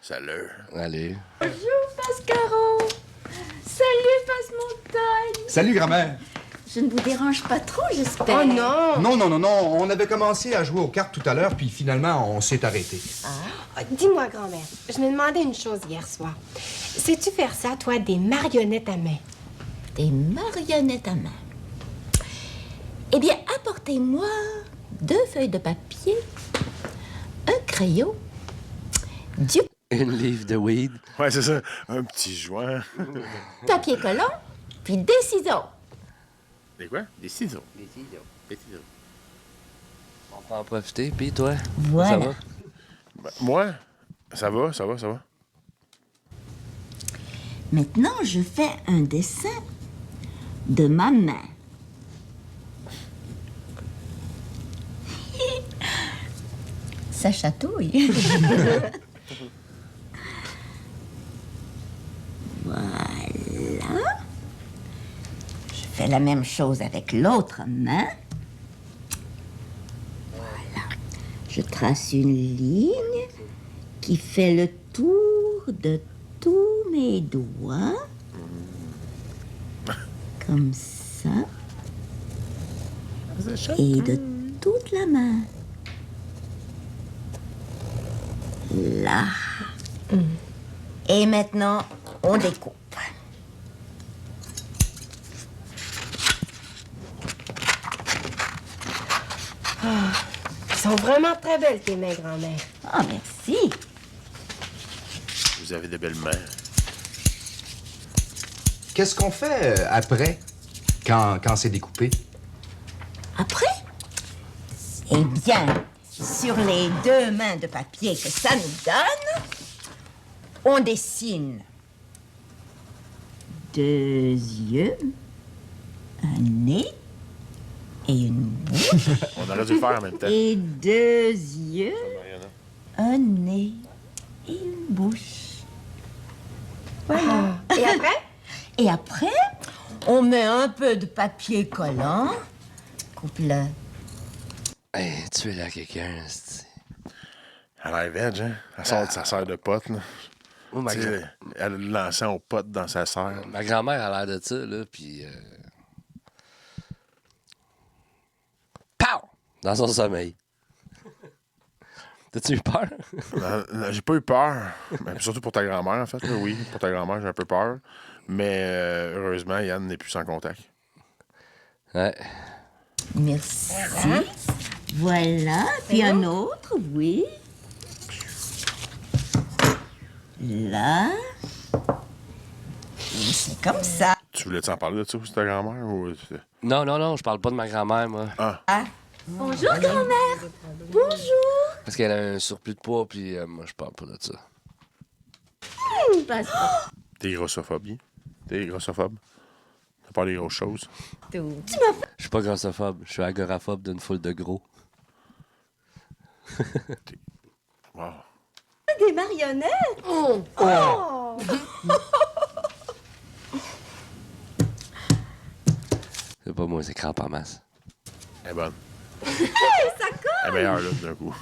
Salut. Allez. Bonjour, Pascaro. Salut, Passe-Montagne. Salut, grand-mère. Je ne vous dérange pas trop, j'espère. Oh non. Non. On avait commencé à jouer aux cartes tout à l'heure, puis finalement, on s'est arrêté. Dis-moi, grand-mère, je me demandais une chose hier soir. Sais-tu faire ça, toi, des marionnettes à main? Des marionnettes à main. Eh bien, apportez-moi 2 feuilles de papier, un crayon, du Une livre de weed. Ouais, c'est ça. Un petit joint. papier collant, puis des ciseaux. Des quoi? Des ciseaux. Des ciseaux. Des ciseaux. On peut en profiter, puis toi? Voilà. Ça va? Ben, moi, ça va. Maintenant, je fais un dessin de ma main. Ça chatouille. Voilà. Je fais la même chose avec l'autre main. Voilà. Je trace une ligne qui fait le tour de tous mes doigts. Comme ça. Et de toute la main. Là. Et maintenant, on découpe. Elles sont vraiment très belles, tes mains, grand-mère. Ah, merci. Vous avez de belles mains. Qu'est-ce qu'on fait après, quand c'est découpé? Après? Eh bien, sur les 2 mains de papier que ça nous donne, on dessine 2 yeux, un nez et une bouche. On aurait dû le faire en même temps. Et 2 yeux, un nez et une bouche. Voilà. Et après? Et après, on met un peu de papier collant, coupe-le. Hey, tu es là quelqu'un, c'est... Elle a l'air veg, hein? Elle sort de sa sœur de pote, là. Oh, ma, Tu sais, elle a l'encens au pote dans sa sœur. ma grand-mère a l'air de ça, là, puis... Pow! Dans son sommeil. T'as-tu eu peur? Non, j'ai pas eu peur. Mais surtout pour ta grand-mère, en fait. Là, oui, pour ta grand-mère, j'ai un peu peur. Mais heureusement, Yann n'est plus sans contact. Ouais. Merci. Voilà. Puis un autre, oui. Là. Et c'est comme ça. Tu voulais-tu en parler de ça, aussi, ta grand-mère? Ou... Non, je parle pas de ma grand-mère, moi. Bonjour, grand-mère. Bonjour. Parce qu'elle a un surplus de poids, puis moi, je parle pas de ça. T'es grossophobe. T'es grossophobe. T'as pas des grosses choses. Je suis pas grossophobe, je suis agoraphobe d'une foule de gros. Wow. Des marionnettes. C'est pas moi, c'est crampe en masse. Elle est bonne. Ça colle! Elle est meilleure, là, d'un coup.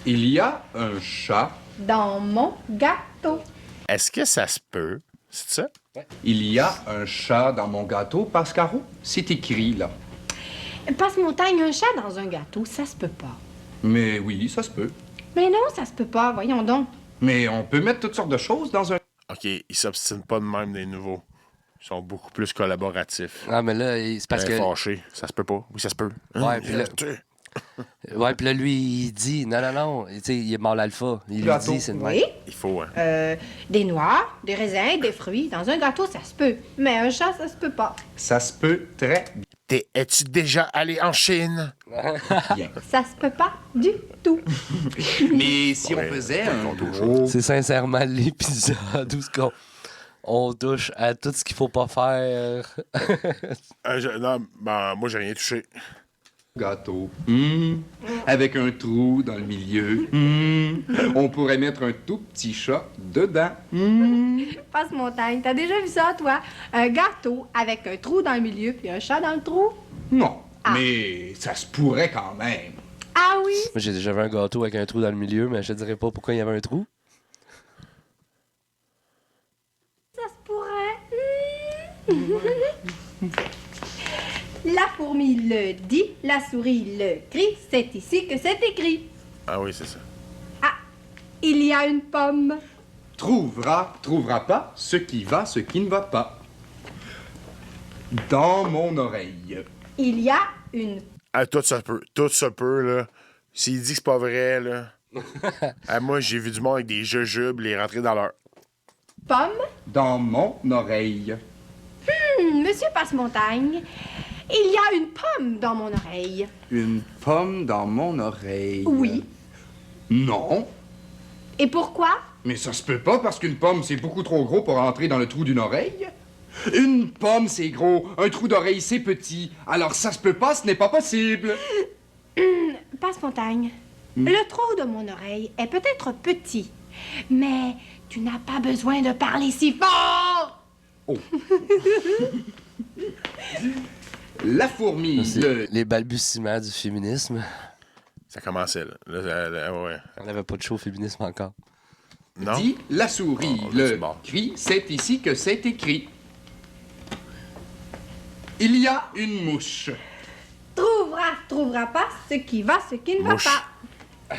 Il y a un chat. Dans mon gâteau. Est-ce que ça se peut? C'est ça? Il y a un chat dans mon gâteau, Pascaro. C'est écrit, là. Passe-montagne, un chat dans un gâteau, ça se peut pas. Mais oui, ça se peut. Mais non, ça se peut pas, voyons donc. Mais on peut mettre toutes sortes de choses dans un... OK, ils s'obstinent pas de même des nouveaux. Ils sont beaucoup plus collaboratifs. Ah, mais là, c'est parce que. Fâchés. Ça se peut pas. Oui, ça se peut. Ouais, puis là- Ouais, puis là, lui, il dit non. Tu sais, il est mort l'alpha. Il lui Gâteau. dit, c'est le même. Oui, Il faut, hein. des noix, des raisins, des fruits, dans un gâteau, ça se peut. Mais un chat, ça se peut pas. Ça se peut très Es-tu déjà allé en Chine? bien. Ça se peut pas du tout. Mais si Ouais, on faisait un gâteau gros... C'est sincèrement l'épisode où on touche à tout ce qu'il faut pas faire. Non, ben, moi, j'ai rien touché. Gâteau. Avec un trou dans le milieu. On pourrait mettre un tout petit chat dedans. Passe-montagne, t'as déjà vu ça, toi? Un gâteau avec un trou dans le milieu puis un chat dans le trou? Non, mais ça se pourrait quand même. Ah oui? Moi, j'ai déjà vu un gâteau avec un trou dans le milieu, mais je te dirais pas pourquoi il y avait un trou. Ça se pourrait. La fourmi le dit, la souris le crie, c'est ici que c'est écrit. Ah oui, c'est ça. Ah, il y a une pomme. Trouvera pas, ce qui va, ce qui ne va pas. Dans mon oreille. Il y a une Ah, tout ça peut. Tout ça peut, là. S'il dit que c'est pas vrai, là. Ah, moi, j'ai vu du monde avec des jujubes les rentrer dans leur. pomme. Dans mon oreille. Monsieur Passe-Montagne, il y a une pomme dans mon oreille. Une pomme dans mon oreille. Oui. Non. Et pourquoi? Mais ça se peut pas parce qu'une pomme, c'est beaucoup trop gros pour entrer dans le trou d'une oreille. Une pomme, c'est gros. Un trou d'oreille, c'est petit. Alors ça se peut pas, ce n'est pas possible. Passe-Montagne, le trou de mon oreille est peut-être petit, mais tu n'as pas besoin de parler si fort. Oh. La fourmi, C'est le... les balbutiements du féminisme. Ça commençait, là. Ouais. On n'avait pas de show féminisme encore. Non? dit, la souris, Oh, le c'est mort. cri, c'est ici que c'est écrit. Il y a une mouche. Trouvera pas ce qui va, ce qui ne va Mouche. pas.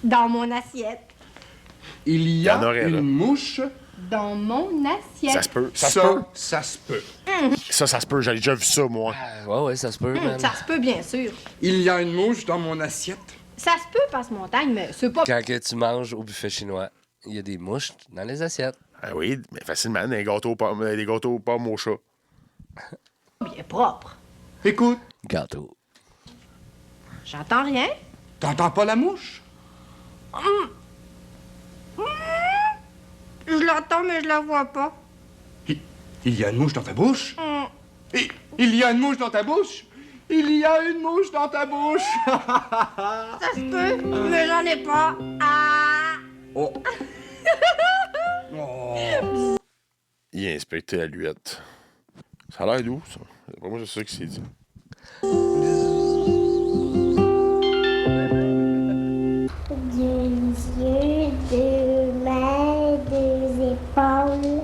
Dans mon assiette. Il y y en a aurait, là. une mouche. Dans mon assiette. Ça se peut. Ça se Ça, peut. ça se peut. Ça se peut. J'ai déjà vu ça, moi. Ouais, ça se peut, man. Ça se peut, bien sûr. Il y a une mouche dans mon assiette. Ça se peut, Passe-Montagne, mais c'est pas Quand que tu manges au buffet chinois, il y a des mouches dans les assiettes. Ah oui, mais facilement, des gâteaux aux pommes au chat. bien propre. Écoute, Gâteau. J'entends rien. t'entends pas la mouche? Je l'entends, mais je la vois pas. Il y a une mouche dans ta bouche? Il y a une mouche dans ta bouche? Il y a une mouche dans ta bouche! Ça se peut, mais j'en ai pas. Ah! Oh. Il a inspecté la luette. Ça a l'air doux, ça. C'est pas moi, c'est ça qui s'est dit. Deux yeux, deux mains, deux épaules,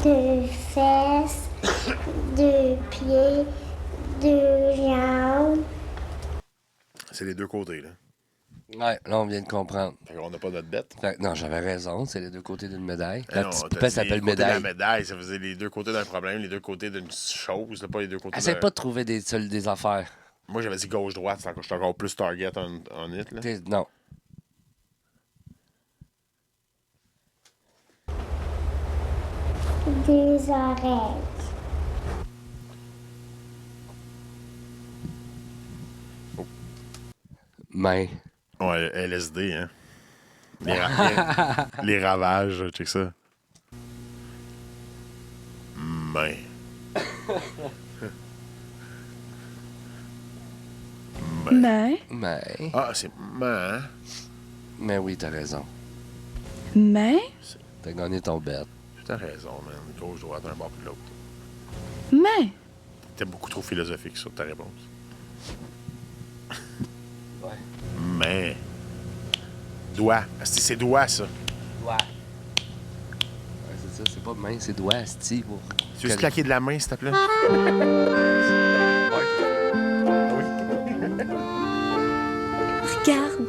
deux fesses, deux pieds, deux jambes. C'est les deux côtés, là. Ouais, là, on vient de comprendre. Fait qu'on n'a pas notre bête. Fait que non, j'avais raison, c'est les deux côtés d'une médaille. Ah La non, petite t'as poupée dit s'appelle les côtés de la médaille. médaille, ça faisait les deux côtés d'un problème, les deux côtés d'une chose, là, pas les deux côtés Essaye d'un... pas de trouver des affaires. Moi, j'avais dit gauche-droite, je suis encore plus target en it, là. Non. Deux oreilles. Main. Ouais, LSD, hein. Les ravages, check ça. Main. Main, Main. Ah, c'est main. Mais oui, t'as raison. main, T'as gagné ton bet. T'as raison, man. Gauche-droite, un bord plus de l'autre. main. T'es beaucoup trop philosophique sur ta réponse. Ouais. Mais. Doigt. C'est doigt, ça. Ouais. Ouais, c'est ça, c'est pas main, c'est doigt, asti. Tu veux se claquer de la main, s'il te plaît? Regarde,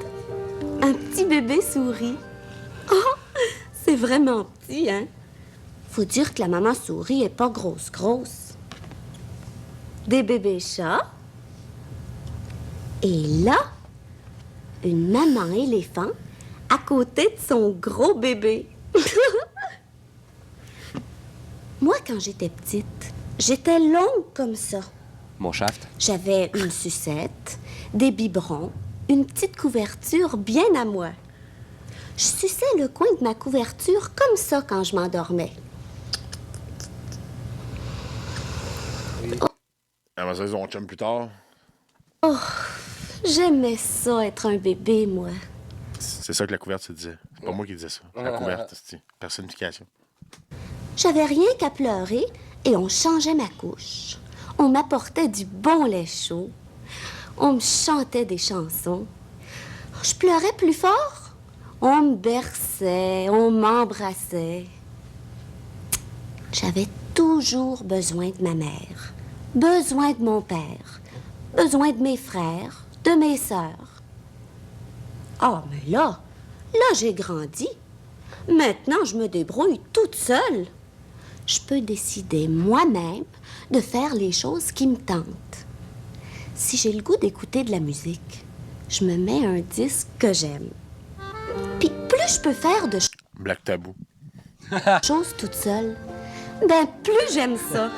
un petit bébé souris. Oh, c'est vraiment petit, hein? Faut dire que la maman souris est pas grosse. Des bébés chats. Et là, une maman éléphant à côté de son gros bébé. Moi, quand j'étais petite, j'étais longue comme ça. Mon shaft. J'avais une sucette, des biberons, une petite couverture bien à moi. Je suçais le coin de ma couverture comme ça quand je m'endormais. Avant ça, ils ont chum plus tard. J'aimais ça être un bébé, moi. C'est ça que la couverte se disait. C'est pas moi qui disais ça. La couverte, c'est personnification. J'avais rien qu'à pleurer et on changeait ma couche. On m'apportait du bon lait chaud. On me chantait des chansons. Je pleurais plus fort. On me berçait, on m'embrassait. J'avais toujours besoin de ma mère, besoin de mon père, besoin de mes frères, de mes sœurs. Ah, mais là j'ai grandi. Maintenant, je me débrouille toute seule. Je peux décider moi-même de faire les choses qui me tentent. Si j'ai le goût d'écouter de la musique, je me mets un disque que j'aime. Puis plus je peux faire de Black Tabou. choses toute seule, ben plus j'aime ça.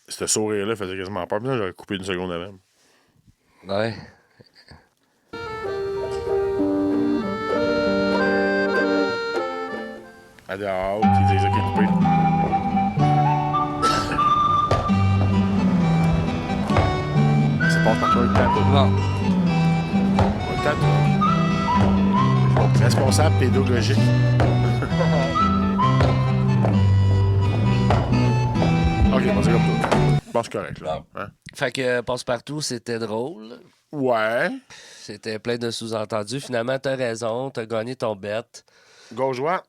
Ce sourire-là faisait quasiment peur. Puis j'aurais coupé une seconde avant. Ouais. À dehors, qui disent OK, coupé. C'est pas partout le temps. Bon. Le temps. Responsable pédagogique. OK, on va dire comme ça. Je pense que c'est correct, là. Hein? Fait que Passe-Partout, c'était drôle. Ouais. C'était plein de sous-entendus. Finalement, t'as raison, t'as gagné ton bet. Gauche-droite.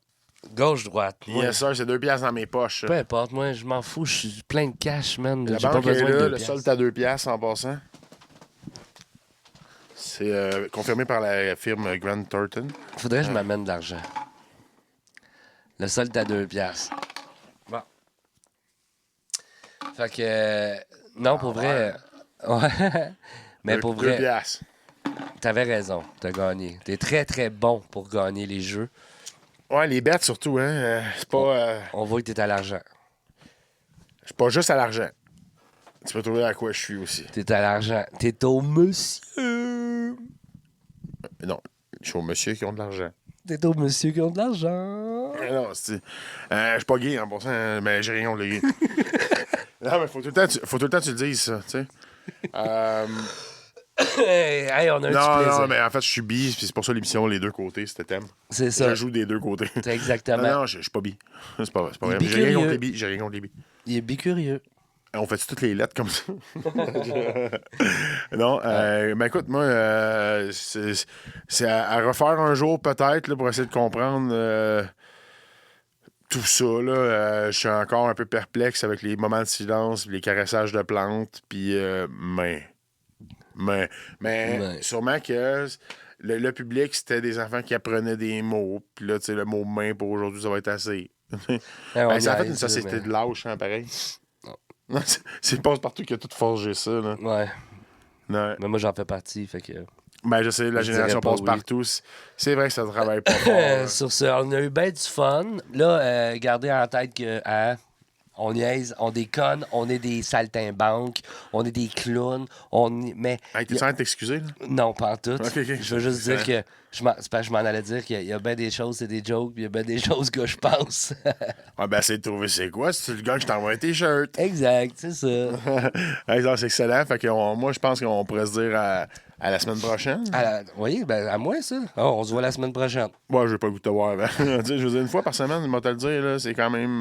Gauche-droite. Moi, Yes, sir, c'est 2 piastres dans mes poches. peu importe, moi, je m'en fous. Je suis plein de cash, man. La J'ai pas banque est besoin de là, 2 le piastres. solde est à 2 piastres en passant. C'est confirmé par la firme Grant Thornton. Faudrait que je m'amène de l'argent. Le solde est à 2 piastres. Bon. Fait que... non, pour vrai... Ouais. Mais pour 2 vrai, piastres. t'avais raison. T'as gagné. T'es très, très bon pour gagner les jeux. Ouais, les bêtes surtout, hein. C'est pas... On voit que t'es à l'argent. Je suis pas juste à l'argent. Tu peux trouver à quoi je suis aussi. T'es à l'argent. T'es au monsieur. Non, je suis au monsieur qui ont de l'argent. T'es au monsieur qui a de l'argent. Non, c'est... je suis pas gay en passant, mais j'ai rien contre les gays. Non, mais faut tout le temps que tu le dises, ça, tu sais. Hey, on a un petit Non, plaisir. non, mais en fait, je suis bi, puis c'est pour ça l'émission Les Deux Côtés, c'était thème. C'est ça. Je joue des deux côtés. C'est exactement. Non, je suis pas bi. C'est pas vrai. Il est J'ai rien contre bicurieux. les bi. J'ai rien contre les bi. Il est bicurieux. On fait toutes les lettres comme ça? Non, mais écoute, moi, c'est à refaire un jour peut-être là, pour essayer de comprendre tout ça. Là. Je suis encore un peu perplexe avec les moments de silence, les caressages de plantes, puis mais sûrement que le public, c'était des enfants qui apprenaient des mots, puis là, tu sais, le mot main pour aujourd'hui, ça va être assez. On Ça a fait niaise, une société mais- de lâche, hein, pareil. Non, c'est Passe-Partout qui a tout forgé ça. Là. Ouais. Ouais. Mais moi, j'en fais partie, fait que... Ben, je sais, la Je génération dirais pas Passe-Partout, c'est vrai que ça travaille pas fort. Là. Sur ce, on a eu bien du fun. Là, gardez en tête que on niaise, on déconne, on est des saltimbanques, on est des clowns, mais... Hey, t'es en train de t'excuser, là? Non, pas en tout. Ok, ok. Je veux juste dire que... c'est parce que je m'en allais dire qu'il y a bien des choses, c'est des jokes, puis il y a bien des choses que je pense. Ah, ben, c'est de trouver c'est quoi. Si tu le gagnes, je t'envoie un T-shirt. Exact, c'est ça. Hey, ça, c'est excellent. Fait que moi, je pense qu'on pourrait se dire à À la semaine prochaine. Oui, ben à moi, ça. Oh, on se voit la semaine prochaine. Moi, j'ai pas le goût de te voir avant. Je veux dire, une fois par semaine, je vais te le dire, là, c'est quand même.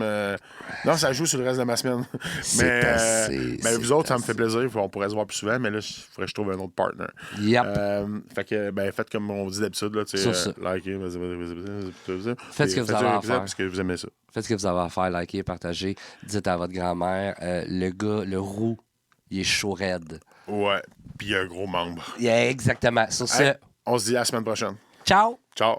Non, ça joue sur le reste de ma semaine. C'est assez. Mais vous autres, ça me fait plaisir. On pourrait se voir plus souvent, mais là, il faudrait que je trouve un autre partner. Yep. Fait que, faites comme on dit d'habitude, là, tu Sur sais, ça. likez, Faites ce que vous avez à faire. parce que vous aimez ça. Faites ce que vous avez à faire, likez, partagez. Dites à votre grand-mère, le gars, le roux, il est chaud raide. Ouais, puis il y a un gros membre. Yeah, exactement. Sur ce, On se dit à la semaine prochaine. ciao! Ciao!